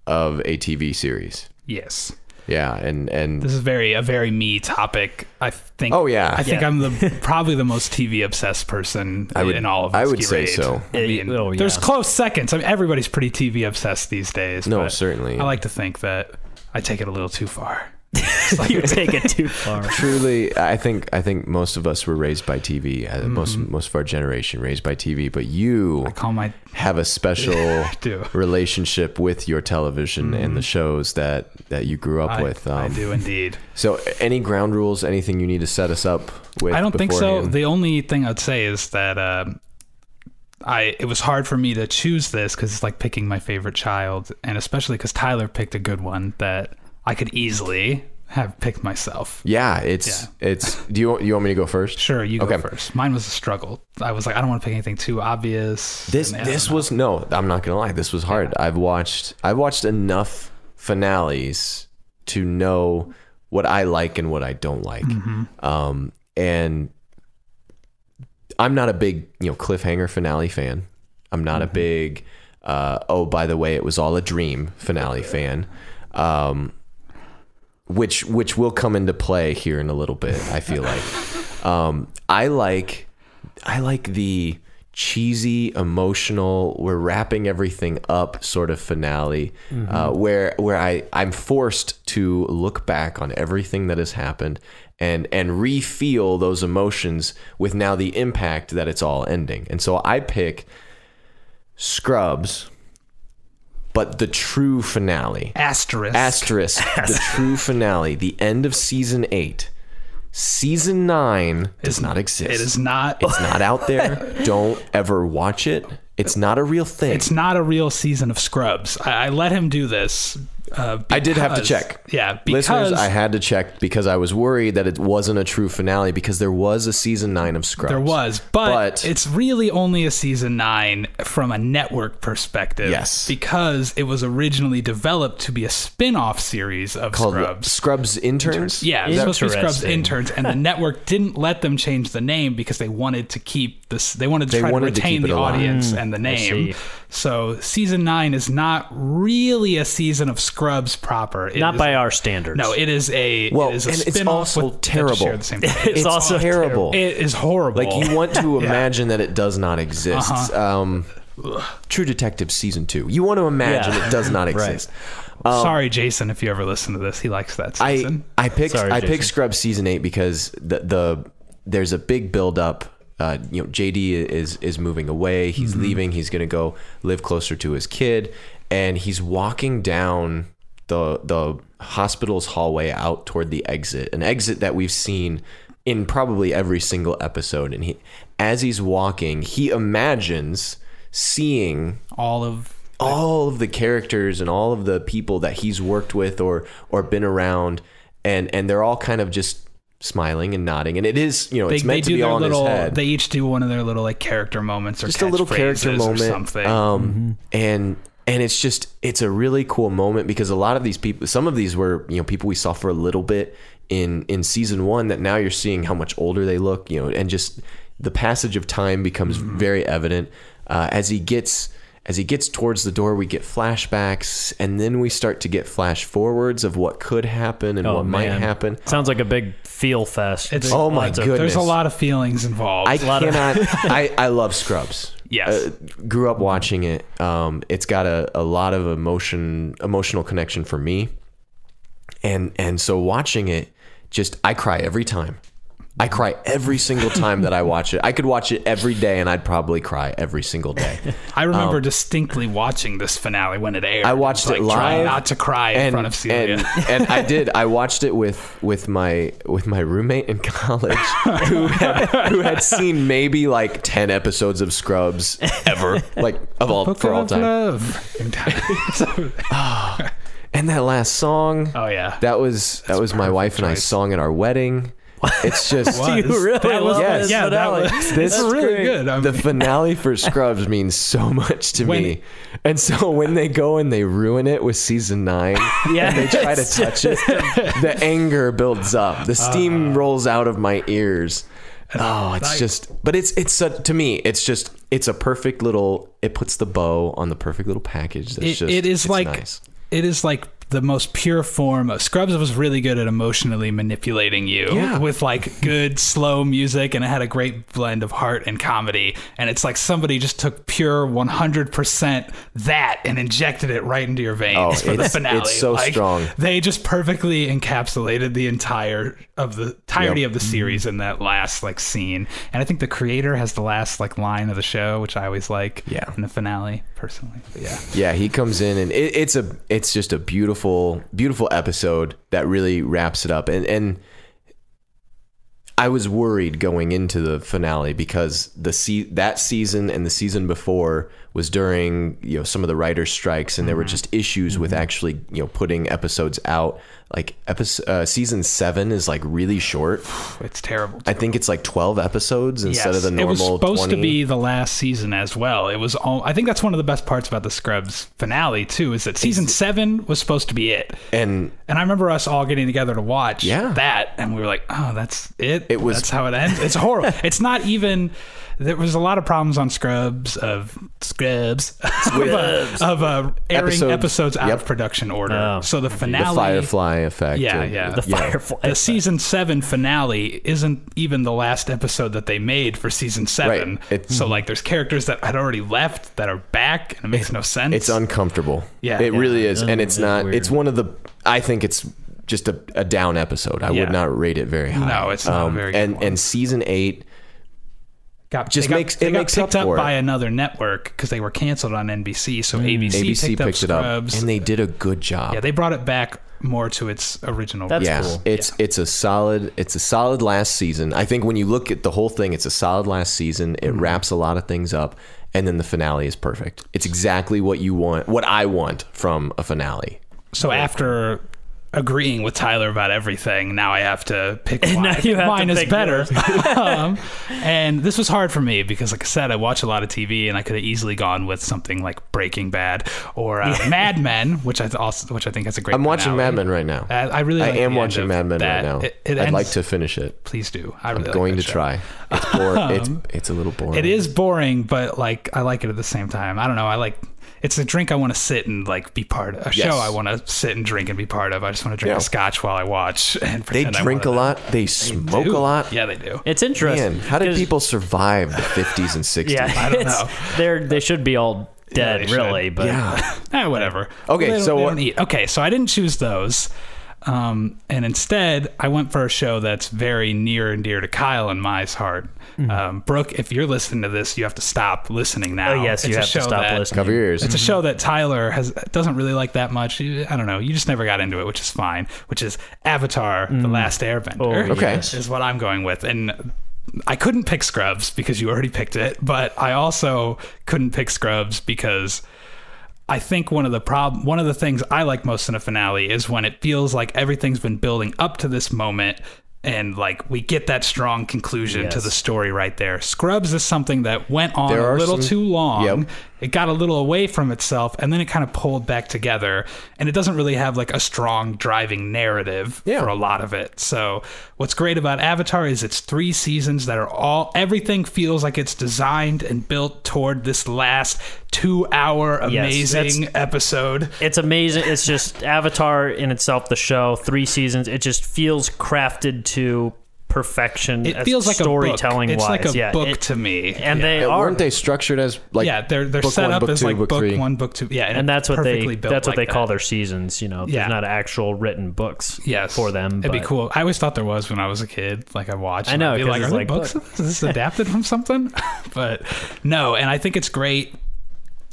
of a TV series. Yes. Yeah, and this is a very me topic. I think. Oh yeah. I think I'm probably the most TV obsessed person in all of. I would say so. There's close seconds. I mean, everybody's pretty TV obsessed these days. No, certainly. I like to think that I take it a little too far. You take it too far. Truly, I think most of us were raised by TV. Most of our generation raised by TV, but you have a special relationship with your television and the shows that you grew up with. I do indeed. So, any ground rules? Anything you need to set us up with? I don't think so. The only thing I'd say is that it was hard for me to choose this because it's like picking my favorite child, and especially because Tyler picked a good one that I could easily have picked myself. Yeah, it's. Do you want me to go first? Sure, you go first. Mine was a struggle. I was like, I don't want to pick anything too obvious. This was no. I'm not gonna lie. This was hard. Yeah. I've watched enough finales to know what I like and what I don't like. And I'm not a big cliffhanger finale fan. I'm not a big oh, by the way, it was all a dream finale fan. Which will come into play here in a little bit, I feel like. I like the cheesy, emotional, we're wrapping everything up sort of finale, where I'm forced to look back on everything that has happened and re-feel those emotions with now the impact that it's all ending. And so I pick Scrubs, but the true finale. Asterisk. The true finale. The end of season 8. Season 9 does not exist. It is not. It's not out there. Don't ever watch it. It's not a real thing. It's not a real season of Scrubs. I let him do this. I did have to check. Yeah, because listeners, I had to check because I was worried that it wasn't a true finale because there was a season 9 of Scrubs. There was, but it's really only a season 9 from a network perspective. Yes, because it was originally developed to be a spin-off series of called Scrubs. Scrubs Interns. Yeah, it was supposed to be Scrubs Interns, and the network didn't let them change the name because they wanted to keep this. They wanted to try to retain the audience and the name. So season 9 is not really a season of Scrubs proper. Not by our standards. No, it is a spin-off. It's also terrible. It's also terrible. It is horrible. Like you want to imagine that it does not exist. True Detective season 2. You want to imagine it does not exist. Right. Sorry, Jason, if you ever listen to this, he likes that season. I picked Scrubs season 8 because there's a big build up. JD is moving away. He's leaving. He's going to go live closer to his kid, and he's walking down the hospital's hallway out toward the exit, an exit that we've seen in probably every single episode. And as he's walking, he imagines seeing all of the characters and all of the people that he's worked with or been around, and they're all kind of just smiling and nodding, and it is it's meant to be all in his head. They each do one of their little like character moments or just a little character moment or something. And it's a really cool moment because a lot of these people, some of these were people we saw for a little bit in season 1 that now you're seeing how much older they look, and just the passage of time becomes very evident. As he gets towards the door, we get flashbacks, and then we start to get flash forwards of what could happen and what might happen. Sounds like a big feel fest. Oh my goodness. There's a lot of feelings involved. I love Scrubs. Yes. Grew up watching it. It's got a lot of emotional connection for me. And so watching it, I cry every time. I cry every single time that I watch it. I could watch it every day and I'd probably cry every single day. I remember distinctly watching this finale when it aired. I watched it live, trying not to cry in front of Celia. And I did. I watched it with my roommate in college who had seen maybe like 10 episodes of Scrubs ever, like for all time. And that last song. Oh yeah. That was my wife and I's song at our wedding. It's just you really love this finale. This is really good. The finale for Scrubs means so much to me, and so when they go and they ruin it with season 9, and they try to touch it, the anger builds up. The steam rolls out of my ears. But to me, it's a perfect little. It puts the bow on the perfect little package. That's nice. It is like the most pure form of Scrubs was really good at emotionally manipulating you with like good slow music, and it had a great blend of heart and comedy. And it's like somebody just took pure 100% that and injected it right into your veins for the finale. It's so strong. They just perfectly encapsulated the entirety of the series in that last like scene. And I think the creator has the last like line of the show, which I always like in the finale personally. But yeah, he comes in and it's just a beautiful episode that really wraps it up. And I was worried going into the finale because that season and the season before was during some of the writers' strikes, and there were just issues with actually putting episodes out. Like season 7 is like really short. It's terrible. I think it's like 12 episodes instead of the normal 20. It was supposed to be the last season as well. It was I think that's one of the best parts about the Scrubs finale too, is that season 7 was supposed to be it. And I remember us all getting together to watch that, and we were like, oh, that's it? That's how it ends? It's horrible. It's not even... There was a lot of problems on Scrubs of airing episodes out of production order. So the finale, the Firefly effect. The Firefly. The season 7 finale isn't even the last episode that they made for season 7. Right. So like, there's characters that had already left that are back, and it makes no sense. It's uncomfortable. It really is, and it's not. Weird. It's one of the. I think it's just a down episode. I would not rate it very high. No, it's not very good. And season 8. They got picked up by another network because they were canceled on NBC. So ABC picked up Scrubs, and they did a good job. Yeah, they brought it back more to its original. That's cool. It's a solid last season. I think when you look at the whole thing, it's a solid last season. It wraps a lot of things up, and then the finale is perfect. It's exactly what you want, what I want from a finale. So after agreeing with Tyler about everything, now I have to pick one. Mine is better. And this was hard for me because, like I said, I watch a lot of TV, and I could have easily gone with something like Breaking Bad or Mad Men, which I think has a great. I'm watching Mad Men right now. I am watching Mad Men right now. I'd like to finish it. Please do. I'm going to try. It's boring. It's a little boring. It is boring, but like I like it at the same time. I don't know. It's a drink I want to sit and like be part of. A show I want to sit and drink and be part of. I just want to drink a scotch while I watch. And they drink a lot. They smoke a lot. Yeah, they do. It's interesting. Man, how did people survive the 50s and 60s? Yeah, I don't know. They should be all dead, really. But whatever. Okay, they don't eat. Okay, so I didn't choose those. And instead, I went for a show that's very near and dear to Kyle and my heart. Brooke, if you're listening to this, you have to stop listening now. Oh, yes, you have to stop listening. Cover your ears. It's a show that Tyler doesn't really like that much. I don't know. You just never got into it, which is fine. Which is Avatar: The Last Airbender. Is what I'm going with. And I couldn't pick Scrubs because you already picked it, but I also couldn't pick Scrubs because I think one of the things I like most in a finale is when it feels like everything's been building up to this moment, and like we get that strong conclusion to the story right there. Scrubs is something that went on a little too long. It got a little away from itself, and then it kind of pulled back together, and it doesn't really have like a strong driving narrative for a lot of it. So what's great about Avatar is it's 3 seasons that are everything feels like it's designed and built toward this last 2-hour amazing episode. It's amazing. It's just Avatar in itself, the show, 3 seasons. It just feels crafted to perfection. It feels like storytelling. It's like a book to me. And weren't they structured as like they're set up as like book 1, book 2. Yeah, and that's what they call their seasons. There's not actual written books for them. It'd be cool. I always thought there was when I was a kid. Like I watched. I know. I'd be like, are there books? Is this adapted from something? But no, and I think it's great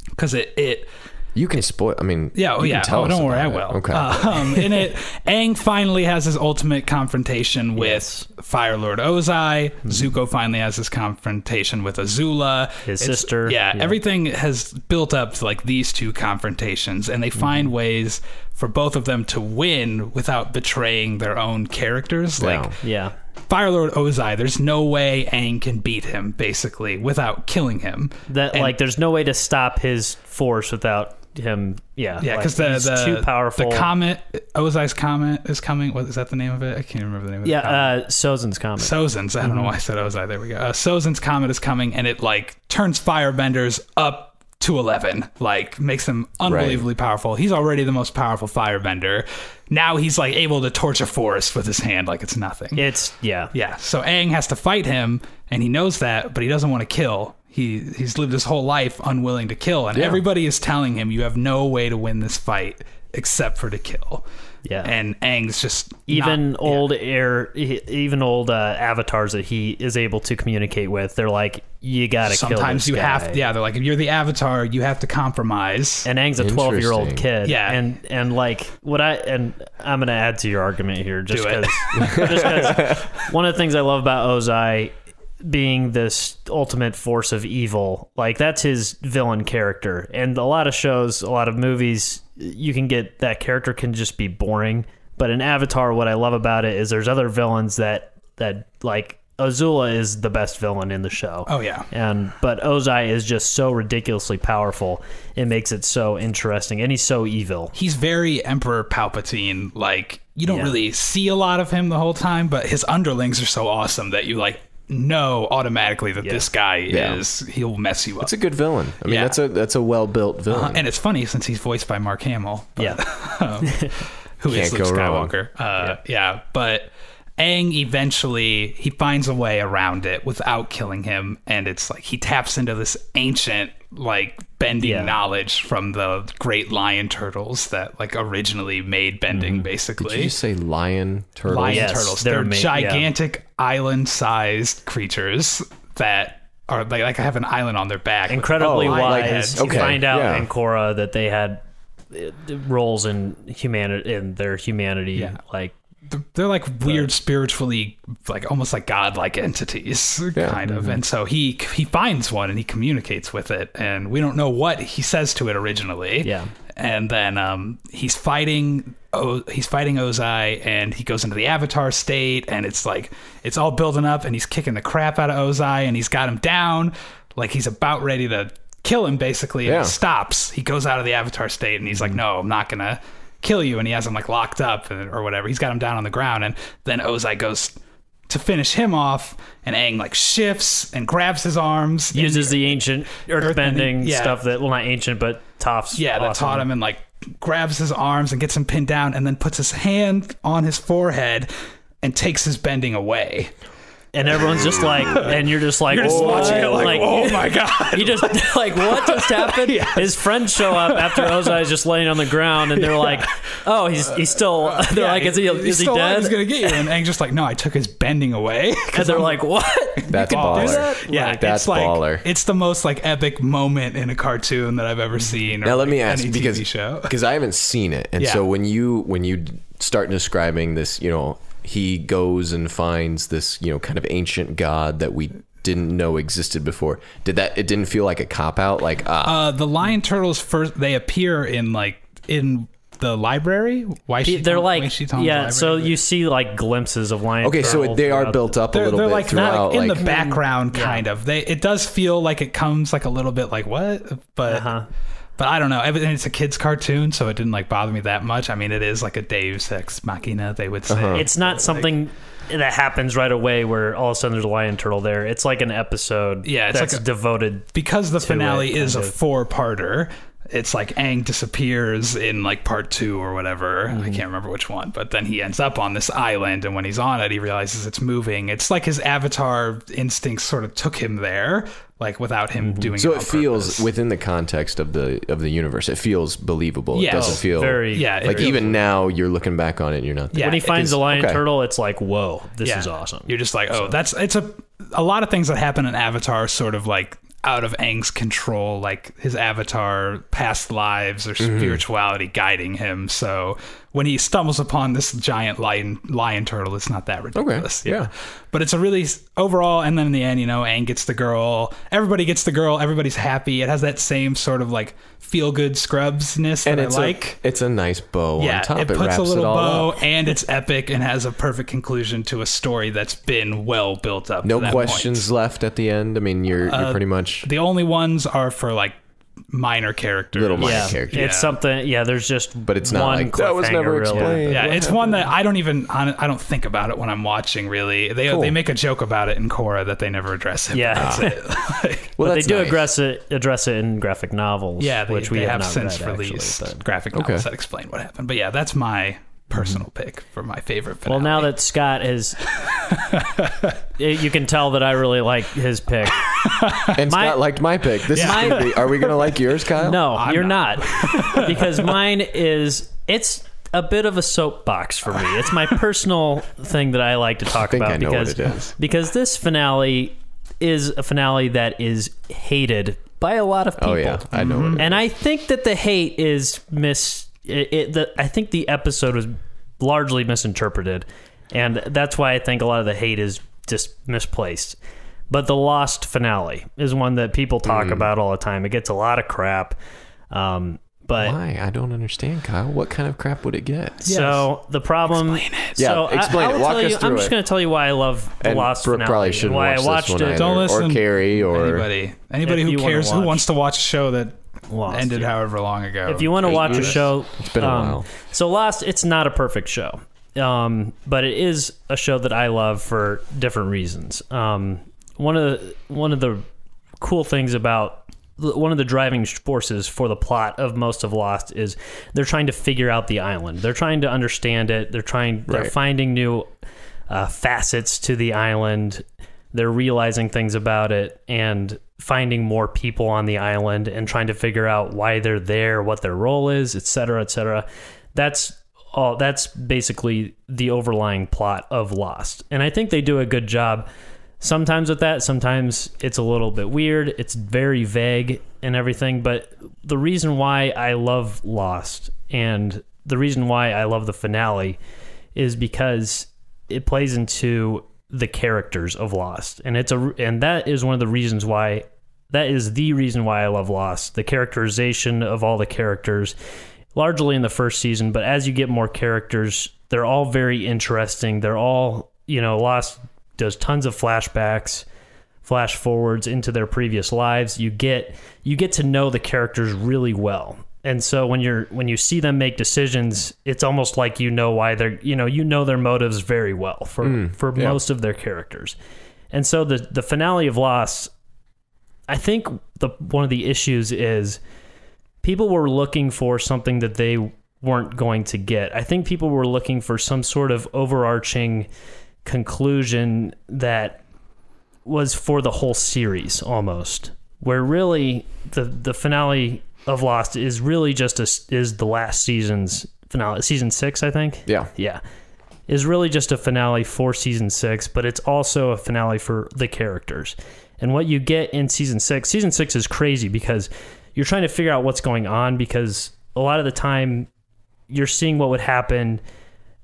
because it. You can spoil. I mean, don't worry, I will. Okay. In it, Aang finally has his ultimate confrontation with Fire Lord Ozai. Zuko finally has his confrontation with Azula, his sister. Everything has built up to like these 2 confrontations, and they find ways for both of them to win without betraying their own characters. Fire Lord Ozai, there's no way Aang can beat him, basically, without killing him. There's no way to stop his force without him. Because the too powerful. The comet, Ozai's comet is coming. What is that the name of it? I can't remember the name of it. Sozin's comet. Sozin's. I don't know why I said Ozai. There we go. Sozin's comet is coming, and it like turns firebenders up to 11, like makes him unbelievably powerful. He's already the most powerful firebender. Now he's like able to torch a forest with his hand like it's nothing. Yeah. So Aang has to fight him, and he knows that, but he doesn't want to kill. He's lived his whole life unwilling to kill, and everybody is telling him you have no way to win this fight except for to kill. Yeah, and Aang's just even old avatars that he is able to communicate with. They're like, you gotta kill this sometimes you guy. have. Yeah, they're like, if you're the avatar, you have to compromise. And Aang's a 12-year-old kid. Yeah, and like I'm gonna add to your argument here, just because one of the things I love about Ozai being this ultimate force of evil, like that's his villain character. And a lot of shows, a lot of movies, you can get that character can just be boring. But in Avatar, what I love about it is there's other villains that like Azula is the best villain in the show. Oh yeah. But Ozai is just so ridiculously powerful. It makes it so interesting, and he's so evil. He's very Emperor Palpatine. Like you don't really see a lot of him the whole time, but his underlings are so awesome that you like know automatically that this guy he'll mess you up. It's a good villain. I mean, that's a well-built villain. And it's funny since he's voiced by Mark Hamill. But, who is Luke Skywalker. But Aang eventually, he finds a way around it without killing him, and it's like he taps into this ancient like bending knowledge from the great lion turtles that like originally made bending basically. Did you say lion turtles? Lion turtles. They're gigantic island-sized creatures that are like have an island on their back. Incredibly wise. You find out in Korra that they had roles in their humanity. Like they're like weird spiritually, like almost like godlike entities, kind of. And so he finds one and he communicates with it, and we don't know what he says to it originally. And then he's fighting Ozai, and he goes into the Avatar state, and it's like it's all building up, and he's kicking the crap out of Ozai, and he's got him down, like he's about ready to kill him basically, and he stops. He goes out of the Avatar state, and he's like, no, I'm not gonna kill you, and he has him like locked up or whatever. He's got him down on the ground, and then Ozai goes to finish him off, and Aang like shifts and grabs his arms, uses the ancient earthbending stuff that, well, not ancient, but Toph's that taught him, and like grabs his arms and gets him pinned down, and then puts his hand on his forehead and takes his bending away. And everyone's just like, and you're just like, watching it like, oh my god! You just like, what just happened? His friends show up after Ozai's just laying on the ground, and they're like, oh, he's still. They're like, is he dead? He's gonna get you. And Aang's just like, no, I took his bending away. And they're like, what? That's baller. That? Yeah, that's baller. It's the most like epic moment in a cartoon that I've ever seen. Now let me ask, any TV show. because I haven't seen it, and so when you start describing this, he goes and finds this, kind of ancient god that we didn't know existed before. It didn't feel like a cop out, like the lion turtles first. They appear in the library. They're like so you see like glimpses of lion. Okay, so they are built up a little bit like throughout, in the background, kind of. It does feel like it comes like a little bit like what, but. But I don't know. It's a kid's cartoon, so it didn't like bother me that much. I mean, it is like a Deus Ex Machina, they would say. It's not something that happens right away where all of a sudden there's a lion turtle there. It's like an episode that's like devoted. Because the finale is a 4-parter, it's like Aang disappears in like part 2 or whatever. I can't remember which one, but then he ends up on this island, and when he's on it, he realizes it's moving. It's like his avatar instincts sort of took him there, like without him doing so it on feels purpose. Within the context of the universe, it feels believable. It doesn't feel very like even now you're looking back on it and you're not there. When he finds the lion turtle, it's like, whoa, this is awesome. You're just like, it's a lot of things that happen in Avatar are sort of like out of Aang's control, like his avatar past lives or spirituality guiding him. So when he stumbles upon this giant lion turtle, it's not that ridiculous. Okay. Yeah. But it's a really overall, and then in the end, Aang gets the girl. Everybody gets the girl. Everybody's happy. It has that same sort of like feel good scrubsness that I like. It's a nice bow on top. It puts a little bow, and it's epic and has a perfect conclusion to a story that's been well built up. No questions left at the end. I mean, you're pretty much. The only ones are for like minor characters. Little minor characters. It's something. Yeah, there's just. But it's not one like that was never explained. Really. Yeah, it's one that I don't think about it when I'm watching. Really, they make a joke about it in Korra that they never address it. Yeah, that's it. Well, they do address it in graphic novels. Yeah, which we have not since read, released actually, graphic novels that explain what happened. But yeah, that's my personal pick for my favorite finale. Well, now that Scott is, you can tell that I really like his pick. And Scott liked my pick. This is gonna be, are we going to like yours, Kyle? No, you're not. Because mine it's a bit of a soapbox for me. It's my personal thing that I like to talk about. I know what it is. Because this finale is a finale that is hated by a lot of people. Oh, yeah. I know what it is. And I think that the hate is I think the episode was largely misinterpreted, and that's why I think a lot of the hate is just misplaced. But the Lost finale is one that people talk about all the time. It gets a lot of crap. But why? I don't understand, Kyle. What kind of crap would it get? So the problem. Explain it. Yeah, So explain it. Walk us through I'm just going to tell you why I love the Lost Brooke finale. probably shouldn't why watch I watched this one it. either. Don't listen. Or Carrie or anybody If who you cares, wanna who watch wants to watch a show that Lost, ended however long ago. If you want to watch a show, It's been a while. So Lost, it's not a perfect show, but it is a show that I love for different reasons. One of the cool things about one of the driving forces for the plot of most of Lost is they're trying to figure out the island. They're trying to understand it. They're finding new facets to the island. They're realizing things about it and finding more people on the island and trying to figure out why they're there, what their role is, et cetera, et cetera. That's basically the overlying plot of Lost. And I think they do a good job sometimes with that. Sometimes it's a little bit weird. It's very vague and everything. But the reason why I love Lost and the reason why I love the finale is because it plays into the characters of Lost. And that is one of the reasons why, that is the reason why I love Lost. The characterization of all the characters, largely in the first season, but as you get more characters, they're all very interesting. They're all, Lost does tons of flashbacks, flash forwards into their previous lives. You get to know the characters really well. And so when you see them make decisions, it's almost like why they're, their motives very well for most of their characters. And so the finale of Lost, I think one of the issues is people were looking for something that they weren't going to get. I think people were looking for some sort of overarching conclusion that was for the whole series almost, where really the finale of Lost is really just is the last season's finale. Season 6, I think. Yeah. Is really just a finale for season 6, but it's also a finale for the characters. And what you get in season 6 is crazy because you're trying to figure out what's going on, because a lot of the time you're seeing what would happen.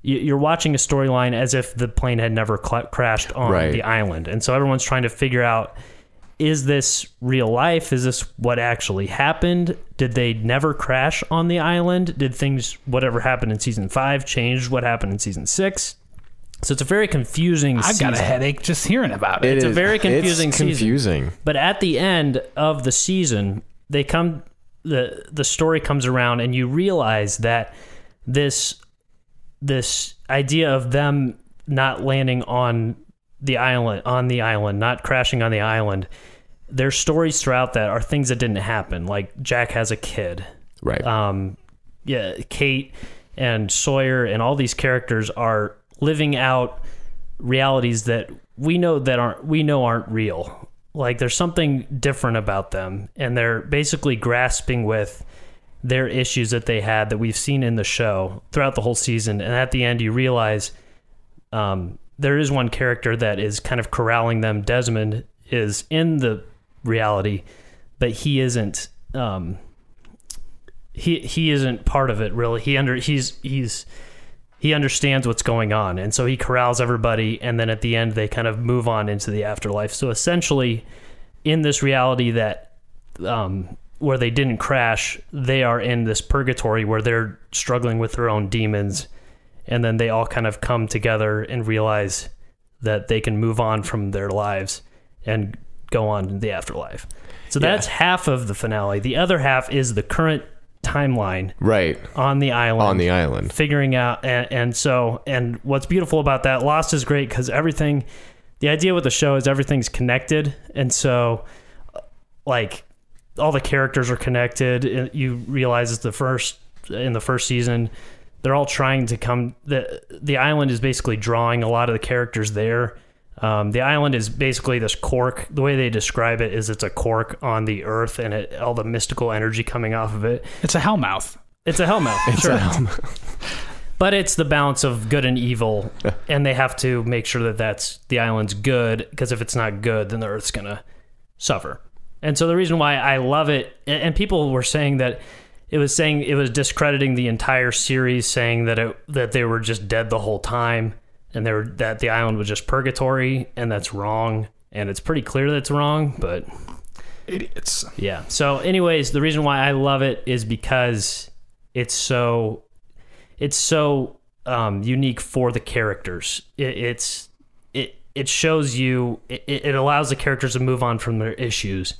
You're watching a storyline as if the plane had never crashed on the island. And so everyone's trying to figure out, is this real life? Is this what actually happened? Did they never crash on the island? Did whatever happened in season 5 change what happened in season 6? So it's a very confusing season. I've got a headache just hearing about it. It's a very confusing season. But at the end of the season, the story comes around and you realize that this idea of them not landing on the island, not crashing on the island, there's stories throughout that are things that didn't happen. Like Jack has a kid. Right. Kate and Sawyer and all these characters are living out realities that we know aren't real. Like there's something different about them, and they're basically grasping with their issues that they had that we've seen in the show throughout the whole season. And at the end, you realize there is one character that is kind of corralling them. Desmond is in the reality, but he isn't. He isn't part of it really. He understands what's going on, and so he corrals everybody. And then at the end, they kind of move on into the afterlife. So essentially, in this reality that where they didn't crash, they are in this purgatory where they're struggling with their own demons. And then they all kind of come together and realize that they can move on from their lives and go on in the afterlife. So that's half of the finale. The other half is the current timeline on the island, figuring out. And what's beautiful about that, Lost is great because the idea with the show is everything's connected. And so like all the characters are connected. You realize in the first season, they're all trying to come. The island is basically drawing a lot of the characters there. The island is basically this cork. The way they describe it is it's a cork on the earth, and all the mystical energy coming off of it. It's a hellmouth. It's a hellmouth. But it's the balance of good and evil, and they have to make sure that the island's good, because if it's not good, then the earth's gonna suffer. And so the reason why I love it, and people were saying that it was discrediting the entire series, saying that they were just dead the whole time, and that the island was just purgatory, and that's wrong. And it's pretty clear that's wrong, but idiots. Yeah. So, anyways, the reason why I love it is because it's so unique for the characters. It shows you. It allows the characters to move on from their issues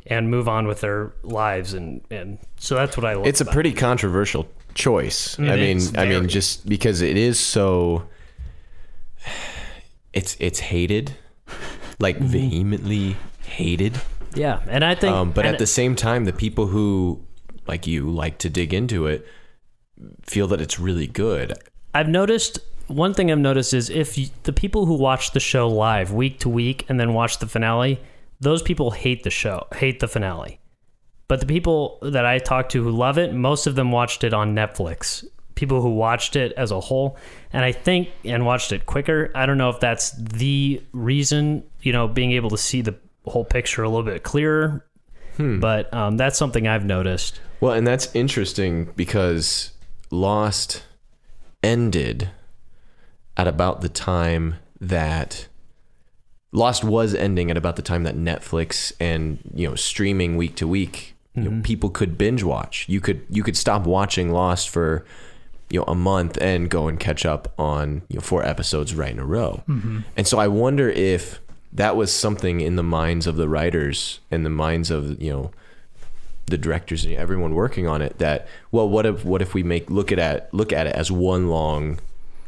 and move on with their lives, and so that's what I love. It's a pretty controversial choice. I mean, just because it is so, it's hated, like vehemently hated. Yeah, and I think, but at the same time, the people who like you like to dig into it feel that it's really good. One thing I've noticed is the people who watch the show live week to week and then watch the finale, those people hate the finale. But the people that I talk to who love it, most of them watched it on Netflix. People who watched it as a whole, and watched it quicker. I don't know if that's the reason, being able to see the whole picture a little bit clearer. But that's something I've noticed. Well, and that's interesting because Lost ended at about the time that Lost was ending at about the time that Netflix and streaming week to week, people could binge watch. You could stop watching Lost for a month and go and catch up on 4 episodes right in a row. And so I wonder if that was something in the minds of the writers and the minds of the directors and everyone working on it, that what if we look at it as one long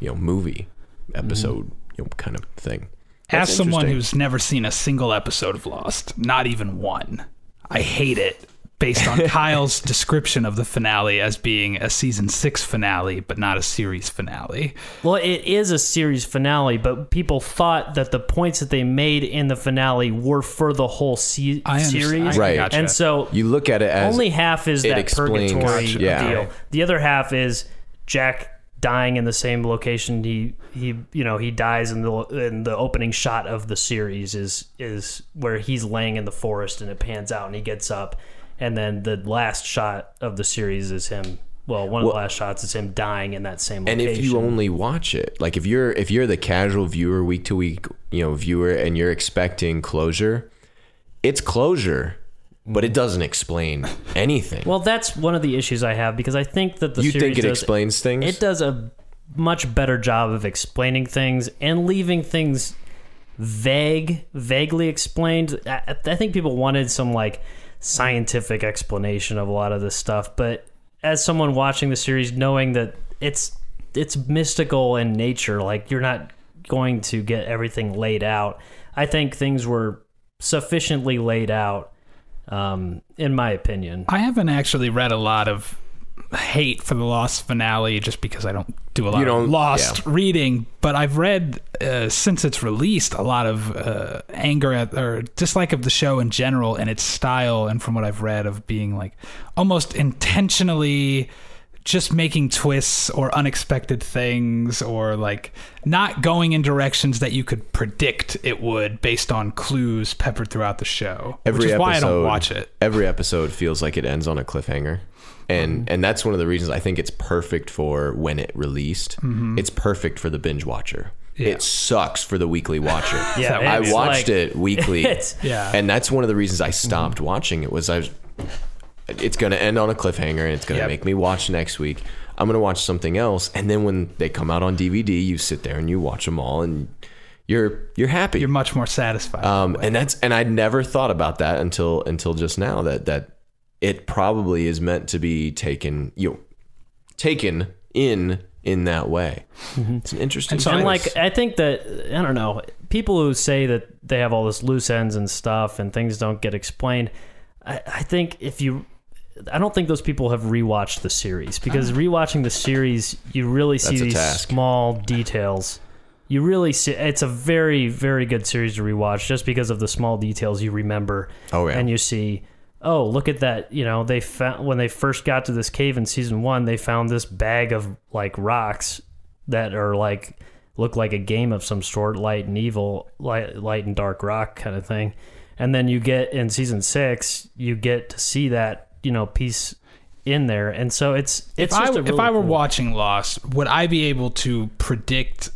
movie episode kind of thing. As someone who's never seen a single episode of Lost, not even one, I hate it based on Kyle's description of the finale as being a season 6 finale, but not a series finale. Well, it is a series finale, but people thought that the points that they made in the finale were for the whole series. Right. Gotcha. And so you look at it as only half is that purgatory deal. The other half is Jack dying in the same location. He dies in the opening shot of the series is where he's laying in the forest, and it pans out and he gets up. And then the last shot of the series is him. One of the last shots is him dying in that same location. And if you only watch it, like if you're the casual viewer, week to week, viewer, and you're expecting closure, it's closure, but it doesn't explain anything. Well, that's one of the issues I have, because I think that you think it explains things. It does a much better job of explaining things and leaving things vaguely explained. I think people wanted some scientific explanation of a lot of this stuff, but as someone watching the series, knowing that it's mystical in nature, you're not going to get everything laid out. I think things were sufficiently laid out, in my opinion. I haven't actually read a lot of hate for the Lost finale just because I don't do a lot of Lost reading, but I've read since it's released a lot of anger at or dislike of the show in general and its style, and from what I've read of being almost intentionally just making twists or unexpected things, or not going in directions that you could predict it would based on clues peppered throughout the show, which is why I don't watch it. Every episode feels like it ends on a cliffhanger. And that's one of the reasons I think it's perfect for when it released. It's perfect for the binge watcher. Yeah. It sucks for the weekly watcher. I watched it weekly. And that's one of the reasons I stopped watching it. It's going to end on a cliffhanger, and it's going to make me watch next week. I'm going to watch something else. And then when they come out on DVD, you sit there and you watch them all, and you're happy. You're much more satisfied. And I'd never thought about that until just now, that it probably is meant to be taken in that way. It's an interesting and like, I think that, I don't know, people who say that they have all this loose ends and stuff and things don't get explained, I think I don't think those people have rewatched the series, because rewatching the series, you really see these small details. You really see, it's a very, very good series to rewatch just because of the small details you remember. Oh, yeah. And you see, oh, look at that. You know, they found, when they first got to this cave in season 1, they found this bag of like rocks that are like, look like a game of some sort, light and evil, light and dark rock kind of thing. And then you get in season 6, you get to see that, you know, piece in there. And so it's if I were watching Lost, would I be able to predict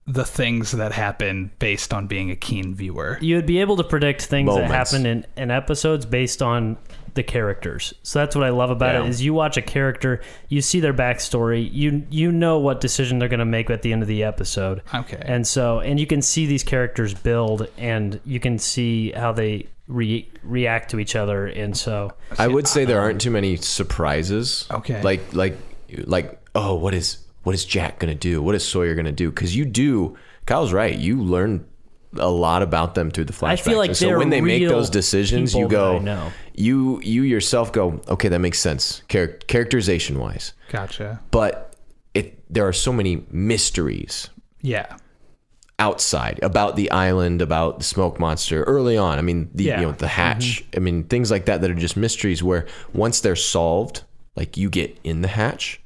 the things that happen based on being a keen viewer? You would be able to predict things that happen in episodes based on the characters. So that's what I love about it, is you watch a character, you see their backstory, you know what decision they're going to make at the end of the episode. Okay. And so, and you can see these characters build, and you can see how they react to each other. And so I would say there aren't too many surprises. Okay. Like oh, what is Jack going to do? What is Sawyer going to do? Because Kyle's right. You learn a lot about them through the flashbacks. I feel like so when they make those decisions, you go, you yourself go, okay, that makes sense, characterization wise. Gotcha. But there are so many mysteries. Yeah. Outside about the island, about the smoke monster early on. I mean, the hatch. I mean, things like that are just mysteries where once they're solved, like you get in the hatch,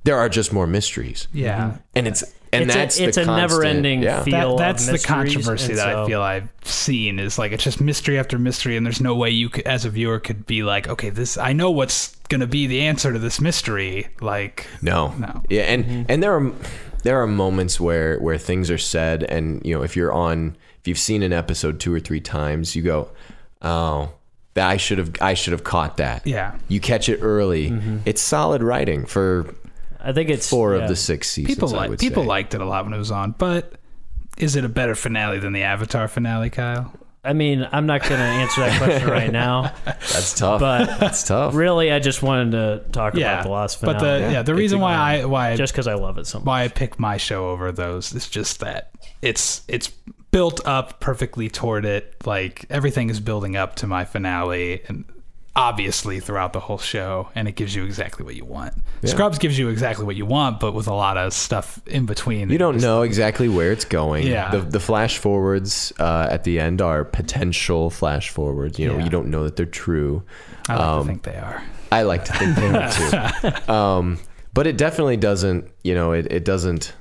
there are just more mysteries. Yeah. And it's a never-ending feel. That's of the controversy that I feel I've seen, is like it's just mystery after mystery, and there's no way you could, as a viewer, could be like, okay, I know what's gonna be the answer to this mystery. Like no. Yeah, and there are moments where things are said, and you know, if you've seen an episode 2 or 3 times, you go, oh, that I should have caught that. Yeah. You catch it early. It's solid writing for, I think it's 4 of the 6 seasons. People liked it a lot when it was on, but is it a better finale than the Avatar finale, Kyle? I mean, I'm not going to answer that question right now. That's tough. But that's tough. Really, I just wanted to talk about the Lost finale. But the reason why just because I love it so much, why I pick my show over those is just that it's built up perfectly toward it. Like everything is building up to my finale, and obviously throughout the whole show, and it gives you exactly what you want. Yeah. Scrubs gives you exactly what you want, but with a lot of stuff in between. You don't know exactly where it's going. Yeah. The flash forwards at the end are potential flash forwards. You know, you don't know that they're true. I like to think they are. I like to think they are too. But it definitely doesn't, you know, it doesn't,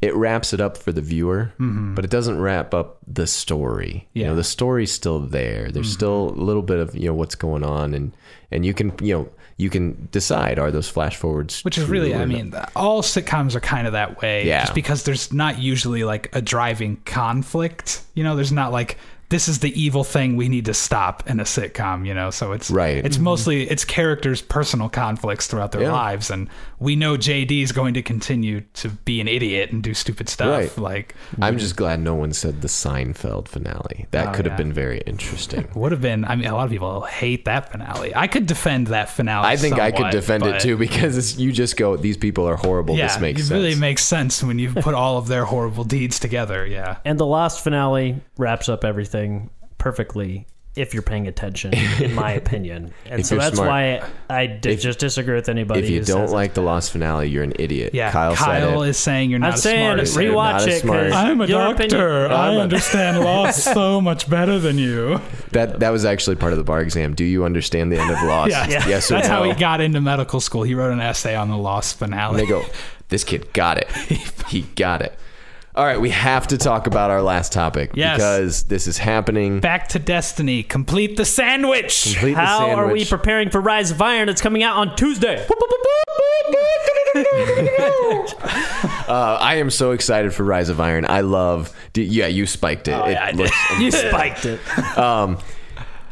it wraps it up for the viewer, but it doesn't wrap up the story. Yeah. You know, the story's still there. There's still a little bit of, you know, what's going on, and you can, you know, you can decide, are those flash forwards, which is really, I mean, all sitcoms are kind of that way, just because there's not usually like a driving conflict. You know, there's not like, this is the evil thing we need to stop in a sitcom, you know? So it's it's mostly, it's characters' personal conflicts throughout their lives. And we know JD is going to continue to be an idiot and do stupid stuff. Right. Like, I'm just glad no one said the Seinfeld finale. That could have been very interesting. Would have been. I mean, a lot of people hate that finale. I could defend that finale. I think I could defend it too, because you just go, these people are horrible. This makes sense. It really makes sense when you put all of their horrible deeds together. Yeah. And the Lost finale wraps up everything perfectly if you're paying attention, in my opinion. And so that's why I just disagree with anybody. If you don't like the Lost finale, you're an idiot. Yeah, Kyle is saying you're not as smart as him. Rewatch it, because I'm a doctor. I understand Lost so much better than you. That was actually part of the bar exam. Do you understand the end of Lost? Yes or no? That's how he got into medical school. He wrote an essay on the Lost finale. And they go, this kid got it. He got it. All right, we have to talk about our last topic, because this is happening. Back to Destiny. Complete the sandwich. How are we preparing for Rise of Iron? It's coming out on Tuesday. I am so excited for Rise of Iron. I love... you spiked it. You spiked it. I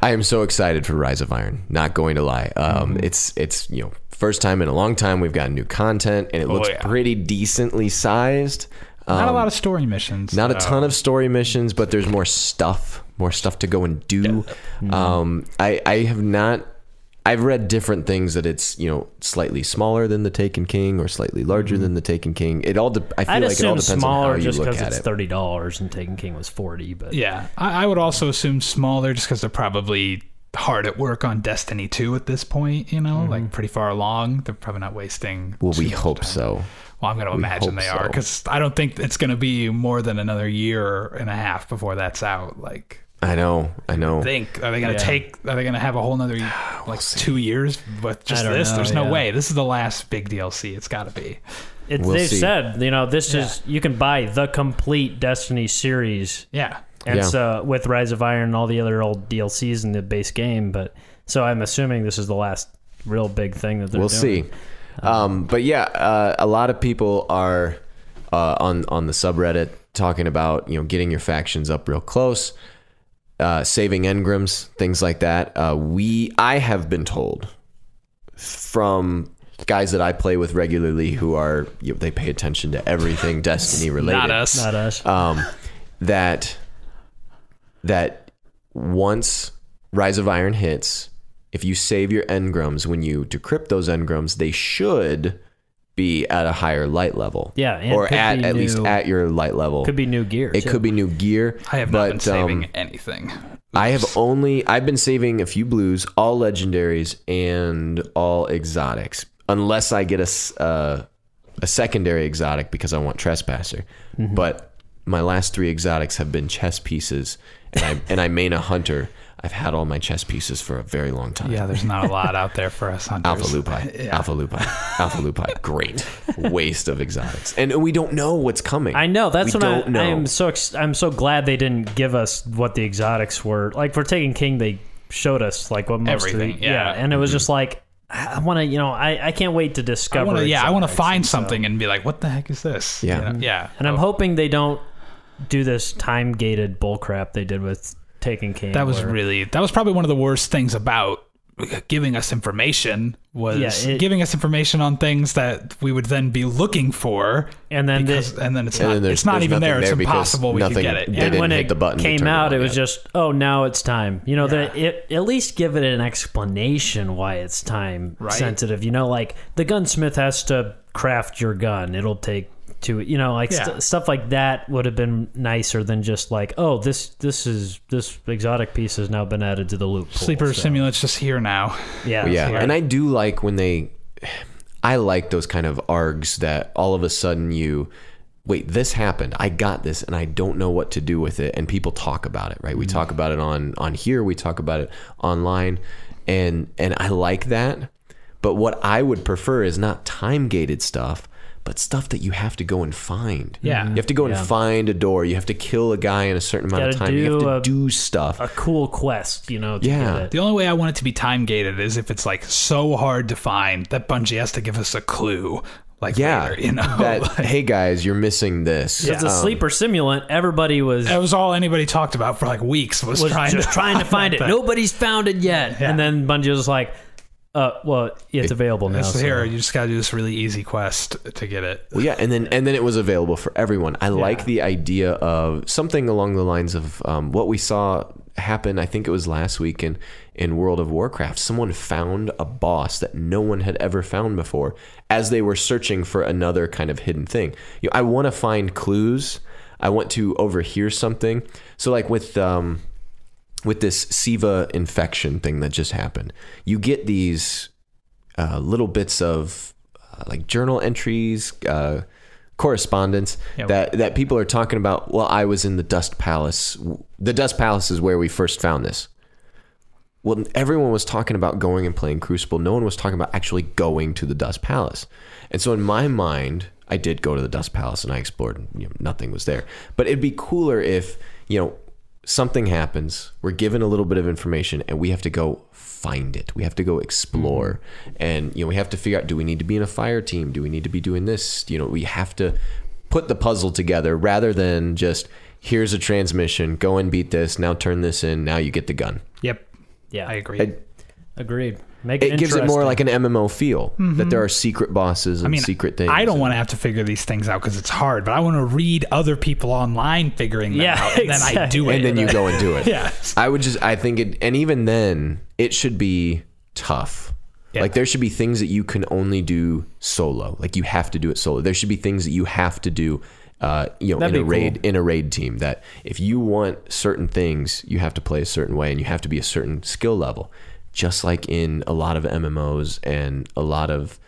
am so excited for Rise of Iron. Not going to lie. It's you know, first time in a long time we've got new content, and it looks pretty decently sized. Not a lot of story missions. Not a ton of story missions, but there's more stuff to go and do. I've read different things that it's, slightly smaller than the Taken King or slightly larger than the Taken King. I feel like it all depends on how you look at it. It's $30 and Taken King was $40. But yeah, I would also assume smaller just because they're probably hard at work on Destiny 2 at this point, like pretty far along. They're probably not wasting. Well, we hope so. Well, I'm going to imagine they are, because I don't think it's going to be more than another year and a half before that's out. I know. Are they going to have a whole nother 2 years with just this? There's no way. This is the last big DLC. It's got to be. They've said, this is, you can buy the complete Destiny series. Yeah. And so with Rise of Iron and all the other old DLCs in the base game. But so I'm assuming this is the last real big thing that they're doing. We'll see. But yeah, a lot of people are on the subreddit talking about, getting your factions up real close. Saving engrams, things like that. I have been told from guys that I play with regularly who are, they pay attention to everything Destiny related. Not us. That once Rise of Iron hits, if you save your engrams, when you decrypt those engrams, they should be at a higher light level. Yeah, and or at least at your light level. Could be new gear. It could be new gear. I have not been saving anything. I've been saving a few blues, all legendaries and all exotics, unless I get a secondary exotic because I want Trespasser. But my last 3 exotics have been chess pieces, and I main a hunter. I've had all my chess pieces for a very long time. Yeah, there's not a lot out there for us hunters. Alpha Lupi. Great waste of exotics, and we don't know what's coming. I know that's what I'm so glad they didn't give us what the exotics were. Like for Taken King, they showed us what most everything. And it was just like, I want to, I can't wait to discover. I want to find something and be like, what the heck is this? Yeah. And I'm hoping they don't do this time gated bullcrap they did with Taken King. That was probably one of the worst things about giving us information giving us information on things that we would then be looking for, and then it's not even there. It's impossible we could get it. And when it came out, it was just, now it's time. At least give it an explanation why it's time sensitive. Like the gunsmith has to craft your gun. It'll take stuff like that would have been nicer than just like, this exotic piece has now been added to the loop pool. Sleeper Simulant's just here now. And I do like when I like those kind of args that all of a sudden wait, this happened, I got this, and I don't know what to do with it, and people talk about it, right? We talk about it on here, we talk about it online, and I like that. But what I would prefer is not time gated stuff, but stuff that you have to go and find. Yeah. You have to go and find a door. You have to kill a guy in a certain amount of time. You have to do stuff. A cool quest, to get it. The only way I want it to be time gated is if it's so hard to find that Bungie has to give us a clue. Later, hey guys, you're missing this. It's a Sleeper Simulant. Everybody was. That was all anybody talked about for weeks was trying to find it. Nobody's found it yet. Yeah. And then Bungie was like, it's available now. So here, you just got to do this really easy quest to get it. Well, yeah, and then it was available for everyone. I like the idea of something along the lines of what we saw happen. I think it was last week in World of Warcraft. Someone found a boss that no one had ever found before as they were searching for another kind of hidden thing. I want to find clues. I want to overhear something. So with this SIVA infection thing that just happened, you get these little bits of journal entries, correspondence that people are talking about. Well, I was in the Dust Palace. The Dust Palace is where we first found this. Well, everyone was talking about going and playing Crucible. No one was talking about actually going to the Dust Palace. And so in my mind, I did go to the Dust Palace and I explored. Nothing was there. But it'd be cooler if, something happens, we're given a little bit of information, and we have to go find it. We have to go explore. And, we have to figure out, do we need to be in a fire team? Do we need to be doing this? We have to put the puzzle together rather than just, here's a transmission, go and beat this, now turn this in, now you get the gun. Yep. Yeah. I agree. Agreed. it gives it more like an MMO feel, that there are secret bosses and secret things. I don't want to have to figure these things out because it's hard, but I want to read other people online figuring them out, and then I do it. And then you go and do it. Yeah. I think it, and even then, it should be tough. Yeah. Like, there should be things that you can only do solo. Like, you have to do it solo. There should be things that you have to do in a raid team, that if you want certain things, you have to play a certain way and you have to be a certain skill level, just like in a lot of MMOs and a lot of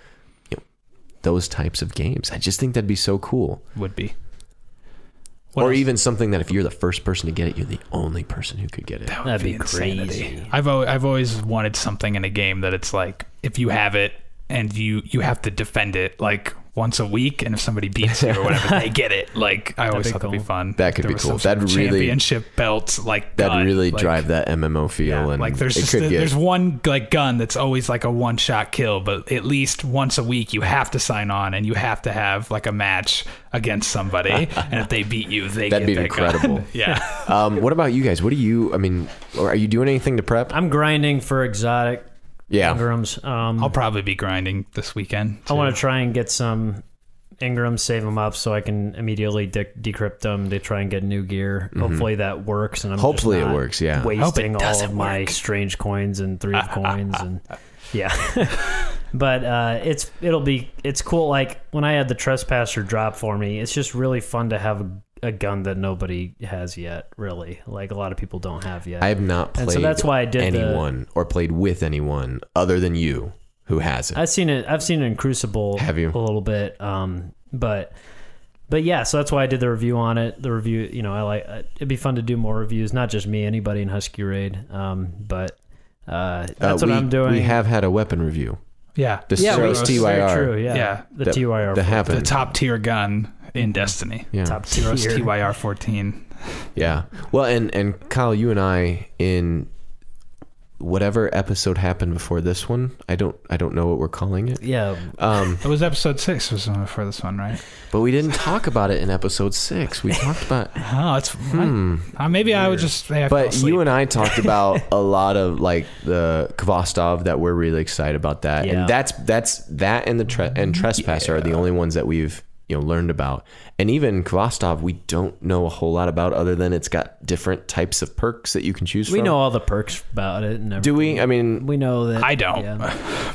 those types of games. I just think that'd be so cool. Would be. Or even something that if you're the first person to get it, you're the only person who could get it. That'd be crazy. I've always wanted something in a game that it's like, if you have it and you have to defend it like once a week, and if somebody beats you or whatever, they get it. Like, I always thought that'd be fun. That could be cool. That'd really championship belts, like that'd really drive that MMO feel. Yeah, and like there's one like gun that's always like a one-shot kill, but at least once a week you have to sign on and you have to have like a match against somebody, and if they beat you, they that'd get be incredible. Gun. Yeah. What about you guys? What do you? I mean, are you doing anything to prep? I'm grinding for exotic. Ingrams. I'll probably be grinding this weekend too. I want to try and get some Ingrams, save them up so I can immediately decrypt them to try and get new gear. Hopefully that works, and I'm hopefully just not it works. Yeah, wasting all of my strange coins and 3 of coins and but it's cool. Like, when I had the Trespasser drop for me, it's just really fun to have a gun that nobody has yet, really. Like, a lot of people don't have yet. I have not played, and so that's why I did anyone or played with anyone other than you who has it. I've seen it in Crucible. Have you? A little bit. But yeah, so that's why I did the review on it. The review, it'd be fun to do more reviews, not just me, anybody in Husky Raid. But that's what I'm doing. We have had a weapon review. Yeah. The Soros TYR. True, yeah. The TYR. That happened. The top tier gun in Destiny. Yeah. Top tier. TYR 14. Yeah. Well, and Kyle, you and I, in whatever episode happened before this one, I don't know what we're calling it. Yeah. It was episode 6 was before this one, right? But we didn't talk about it in episode 6. We talked about it's maybe weird. I would just but you and I talked about a lot of like the Kvostov that we're really excited about that. And that's that and the Trespasser are the only ones that we've learned about. And even Kvostov, we don't know a whole lot about, other than it's got different types of perks that you can choose from. We know all the perks about it. And do we? I mean, we know that. I don't,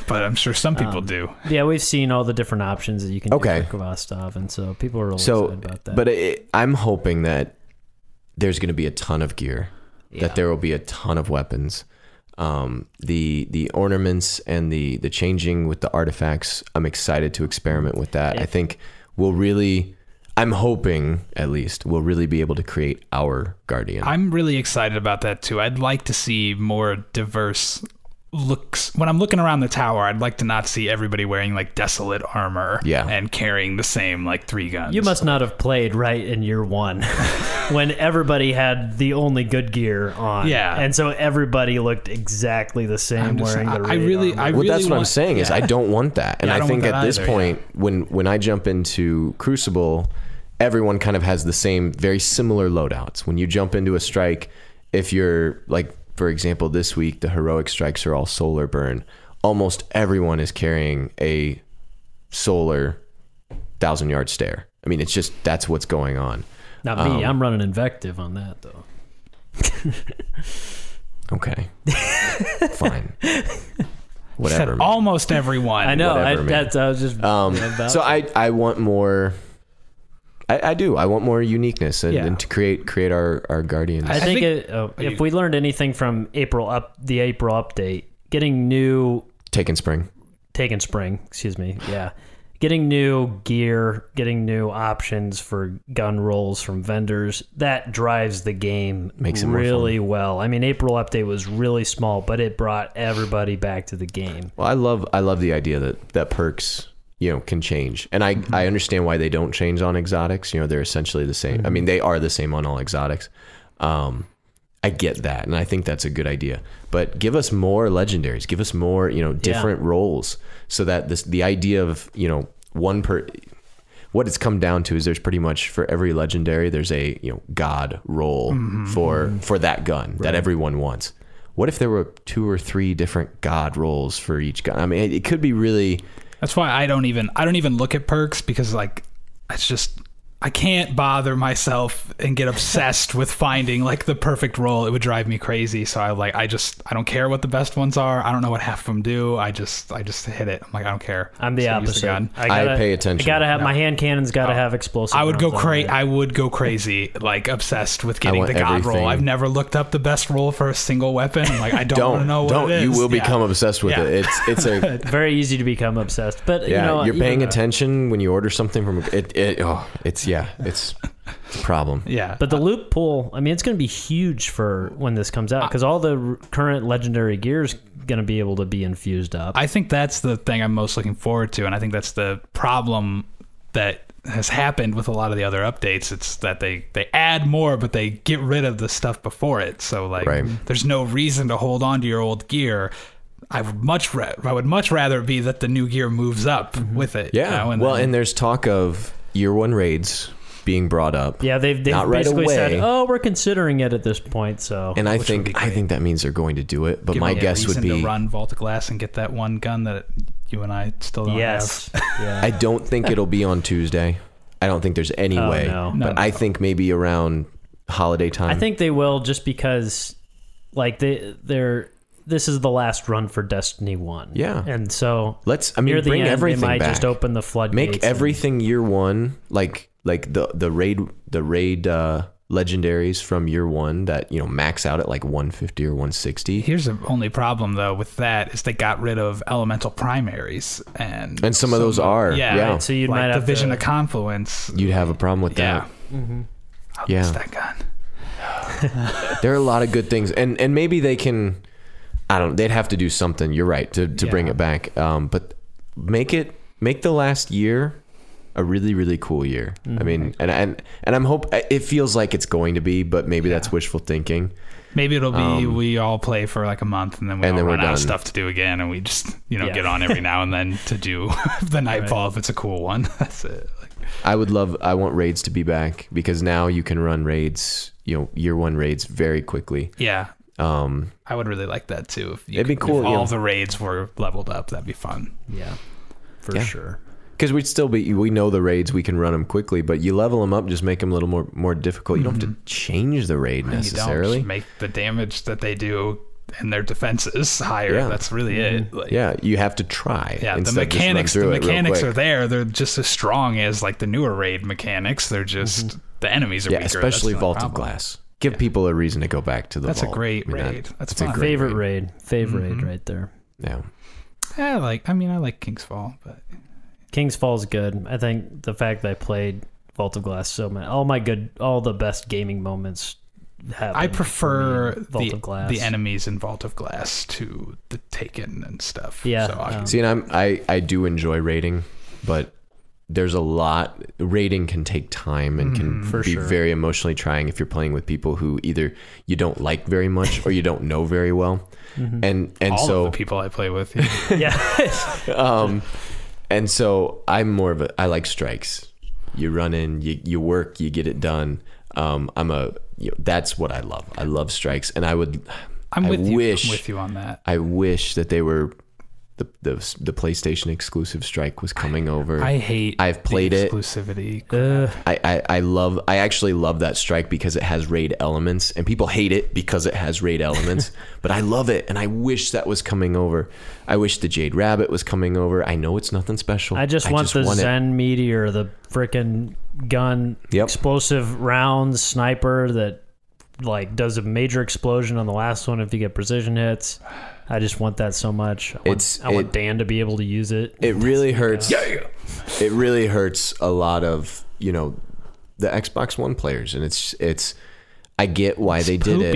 but I'm sure some people do. Yeah, we've seen all the different options that you can do for Kvostov, and so people are really excited about that. But I'm hoping that there's going to be a ton of gear, that there will be a ton of weapons. The ornaments and the changing with the artifacts, I'm excited to experiment with that. I think I'm hoping at least we'll really be able to create our Guardian. I'm really excited about that too. I'd like to see more diverse looks. When I'm looking around the tower, I'd like to not see everybody wearing like desolate armor and carrying the same like 3 guns. You must not have played right in year 1 when everybody had the only good gear on. Yeah. And so everybody looked exactly the same wearing the raid armor. Well, that's what I'm saying is I don't want that. And I think at this point, when I jump into Crucible, everyone kind of has the same, very similar loadouts. When you jump into a strike, if you're like, for example, this week, the heroic strikes are all solar burn. Almost everyone is carrying a solar 1,000-yard stare. I mean, it's just, that's what's going on. Not me. I'm running invective on that, though. Okay. Fine. Whatever. Almost everyone. I know. I was just... so I want more... I do. I want more uniqueness and to create our Guardians. I think if we learned anything from the April update, getting new... Taken Spring, excuse me. Yeah. Getting new gear, getting new options for gun rolls from vendors, that drives the game really well. I mean, April update was really small, but it brought everybody back to the game. Well, I love the idea that perks... can change. And I understand why they don't change on exotics. They're essentially the same. I mean, they are the same on all exotics. I get that. And I think that's a good idea. But give us more legendaries. Give us more, different roles, so that the idea of, what it's come down to is there's pretty much for every legendary, there's a, god role for that gun that everyone wants. what if there were 2 or 3 different god rolls for each gun? I mean, it could be really. That's why I don't even look at perks, because like it's just, I can't bother myself and get obsessed with finding like the perfect roll. It would drive me crazy. So I don't care what the best ones are. I don't know what half of them do. I just hit it. I'm like, I don't care. I'm the opposite. I pay attention. I gotta have my hand cannons. Gotta have explosive. I would go crazy, like obsessed with getting the god roll. I've never looked up the best roll for a single weapon. I'm like, I don't want to know what it is. You will become obsessed with it. It's a very easy to become obsessed. But you know, you're paying attention when you order something from it. It's a problem. Yeah. But the loot pool, I mean, it's going to be huge for when this comes out, because all the current legendary gear is going to be able to be infused up. I think that's the thing I'm most looking forward to, and I think that's the problem that has happened with a lot of the other updates. It's that they add more, but they get rid of the stuff before it. So like, there's no reason to hold on to your old gear. I would much rather it be that the new gear moves up with it. Yeah. You know? And there's talk of year 1 raids being brought up. Yeah, they've basically said, "Oh, we're considering it at this point." So, and I think that means they're going to do it. But my guess would be to run Vault of Glass and get that one gun that you and I still don't have. Yeah. I don't think it'll be on Tuesday. I don't think there's any way. But I think maybe around holiday time. I think they will, just because, like they're. This is the last run for Destiny 1. Yeah. And so bring everything they might back. just open the floodgates. Make everything year 1, like the raid legendaries from year 1 that, max out at like 150 or 160. Here's the only problem though with that is they got rid of elemental primaries, and some of those are. Yeah. Right, so you like might have the Vision of Confluence. You'd have a problem with that. I'll miss that gun. There are a lot of good things, and maybe they can. I don't. They'd have to do something. You're right to bring it back. But make the last year a really, really cool year. I mean, and I'm it feels like it's going to be, but maybe that's wishful thinking. Maybe it'll be we all play for like a month and then we run out of stuff to do again, and we just get on every now and then to do the Nightfall if it's a cool one. That's it. I want raids to be back, because now you can run raids, year 1 raids very quickly. Yeah. I would really like that too. It'd be cool. If all the raids were leveled up, that'd be fun. Yeah, for sure. Because we know the raids, we can run them quickly, but you level them up, just make them a little more difficult. You don't have to change the raid necessarily. You don't make the damage that they do and their defenses higher. Yeah. That's really it. You have to try. Yeah, the mechanics are there. They're just as strong as like the newer raid mechanics. They're just the enemies are weaker. Especially Vault of Glass. Give people a reason to go back to the That's vault. A great raid. That's fun. Favorite raid right there. Yeah. I like King's Fall, but King's Fall's good. I think the fact that I played Vault of Glass so much, all the best gaming moments happen. I prefer the enemies in Vault of Glass to the Taken and stuff. Yeah. See, and I do enjoy raiding, but there's a lot. Raiding can take time and can be very emotionally trying if you're playing with people who either you don't like very much or you don't know very well. And all so of the people I play with. And so I'm more of I like strikes. You run in, you work, you get it done. That's what I love. I love strikes, and I'm with you on that. I wish that they were the PlayStation exclusive strike was coming over. I've played it. Exclusivity. I actually love that strike because it has raid elements, and people hate it because it has raid elements, but I love it, and I wish that was coming over. I wish the Jade Rabbit was coming over. I know it's nothing special. I just want the Zen Meteor, the frickin' gun, explosive rounds, sniper that like does a major explosion on the last one if you get precision hits. I just want that so much. I want Dan to be able to use it. It really hurts. It really hurts a lot of the Xbox One players, and it's. I get why they did it,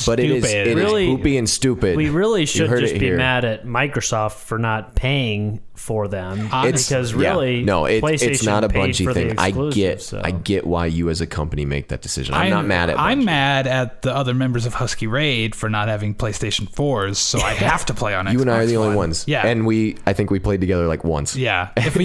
but it is poopy and stupid. We really should just be mad at Microsoft for not paying for them, because it's not a Bungie thing. I get why you as a company make that decision. I'm not mad at Bungie. I'm mad at the other members of Husky Raid for not having PlayStation 4s, so I have to play on Xbox. You and I are the only ones. Yeah, and I think we played together like once. Yeah, if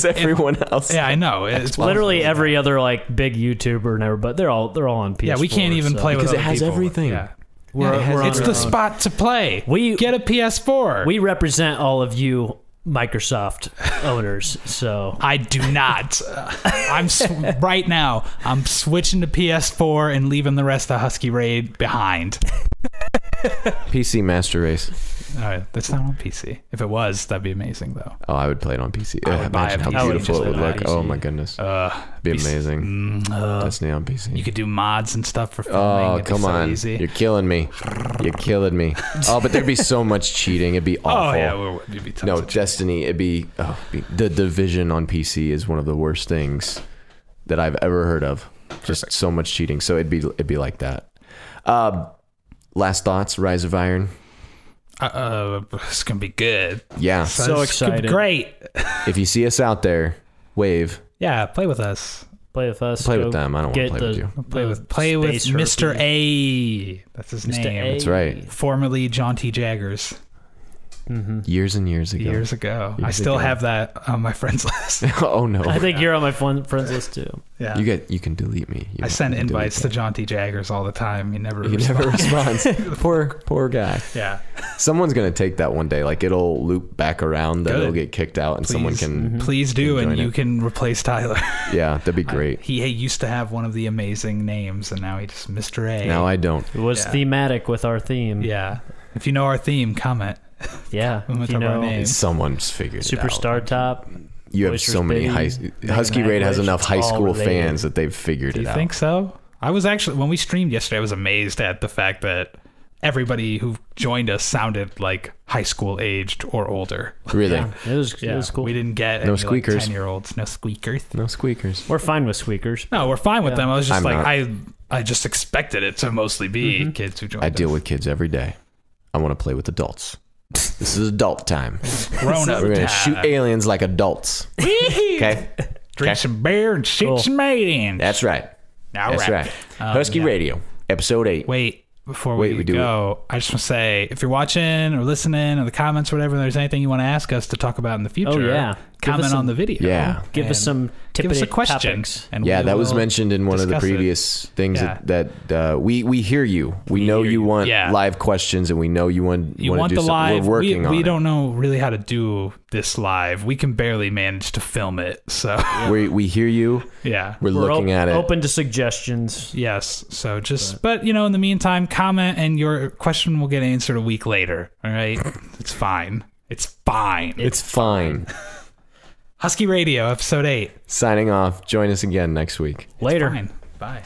everyone else. Yeah, I know. It's literally every other like big YouTuber and everybody, but they're all on PS4. Yeah, we can't even play with because it has people. everything. Yeah. It's the spot to play. Get a PS4. We represent all of you Microsoft owners, so I do not. Right now. I'm switching to PS4 and leaving the rest of Husky Raid behind. PC Master Race. That's not on PC. If it was, that'd be amazing, though. Oh, I would play it on PC. Imagine how beautiful it would look. Oh my goodness, be amazing. Destiny on PC. You could do mods and stuff for filming. Oh, come on! Easy. You're killing me. You're killing me. Oh, but there'd be so much cheating. It'd be awful. Oh yeah, it'd be tons no of Destiny. It'd be the Division on PC is one of the worst things that I've ever heard of. Just so much cheating. So it'd be like that. Last thoughts. Rise of Iron. It's gonna be good. Yeah, so excited. Great. If you see us out there, wave. Yeah, play with us. Play with us. Play with them. I don't want to play with you. Play with Mr. A. That's his name. That's right. Formerly John T. Jaggers. Years and years ago. I still have that on my friends list. Oh no. I think you're on my friends list too. Yeah. You can delete me. I send invites to John T. Jaggers all the time. He never responds. Poor guy. Yeah. Someone's gonna take that one day. Like it'll loop back around. That it'll get kicked out, and someone can. Please do, and you can replace Tyler. Yeah, that'd be great. He used to have one of the amazing names, and now he just Mr. A. Now I don't. It was thematic with our theme. Yeah. If you know our theme, comment. Yeah. If you know our name. Someone's figured it out. Superstar Top. You have so many Husky Raid has enough high school fans that they've figured it out. Do you think so? I was actually, when we streamed yesterday, I was amazed at the fact that everybody who joined us sounded like high school aged or older. Really? Yeah, it was cool. We didn't get no squeakers. 10-year-olds. No squeakers. No squeakers. We're fine with squeakers. No, we're fine with them. I was just not. I just expected it to mostly be kids who joined us. I deal with kids every day. I want to play with adults. This is adult time. Grown up. We're going to shoot aliens like adults. Okay? Drink some beer and shoot some aliens. That's right. That's right. Husky Radio, episode 8. Wait, before we go, I just want to say, if you're watching or listening or the comments or whatever, there's anything you want to ask us to talk about in the future, comment on the video. Yeah. Give us some give us a question. And that was mentioned in one of the previous things that we hear you. We know you want live questions, and we know you want to do the live. We're working on it. We don't know really how to do this live. We can barely manage to film it. So we hear you. Yeah. We're looking at it. Open to suggestions. Yes. So but in the meantime, comment and your question will get answered a week later. All right. It's fine. It's fine. It's fine. Husky Radio, episode 8. Signing off. Join us again next week. Later. Fine. Bye.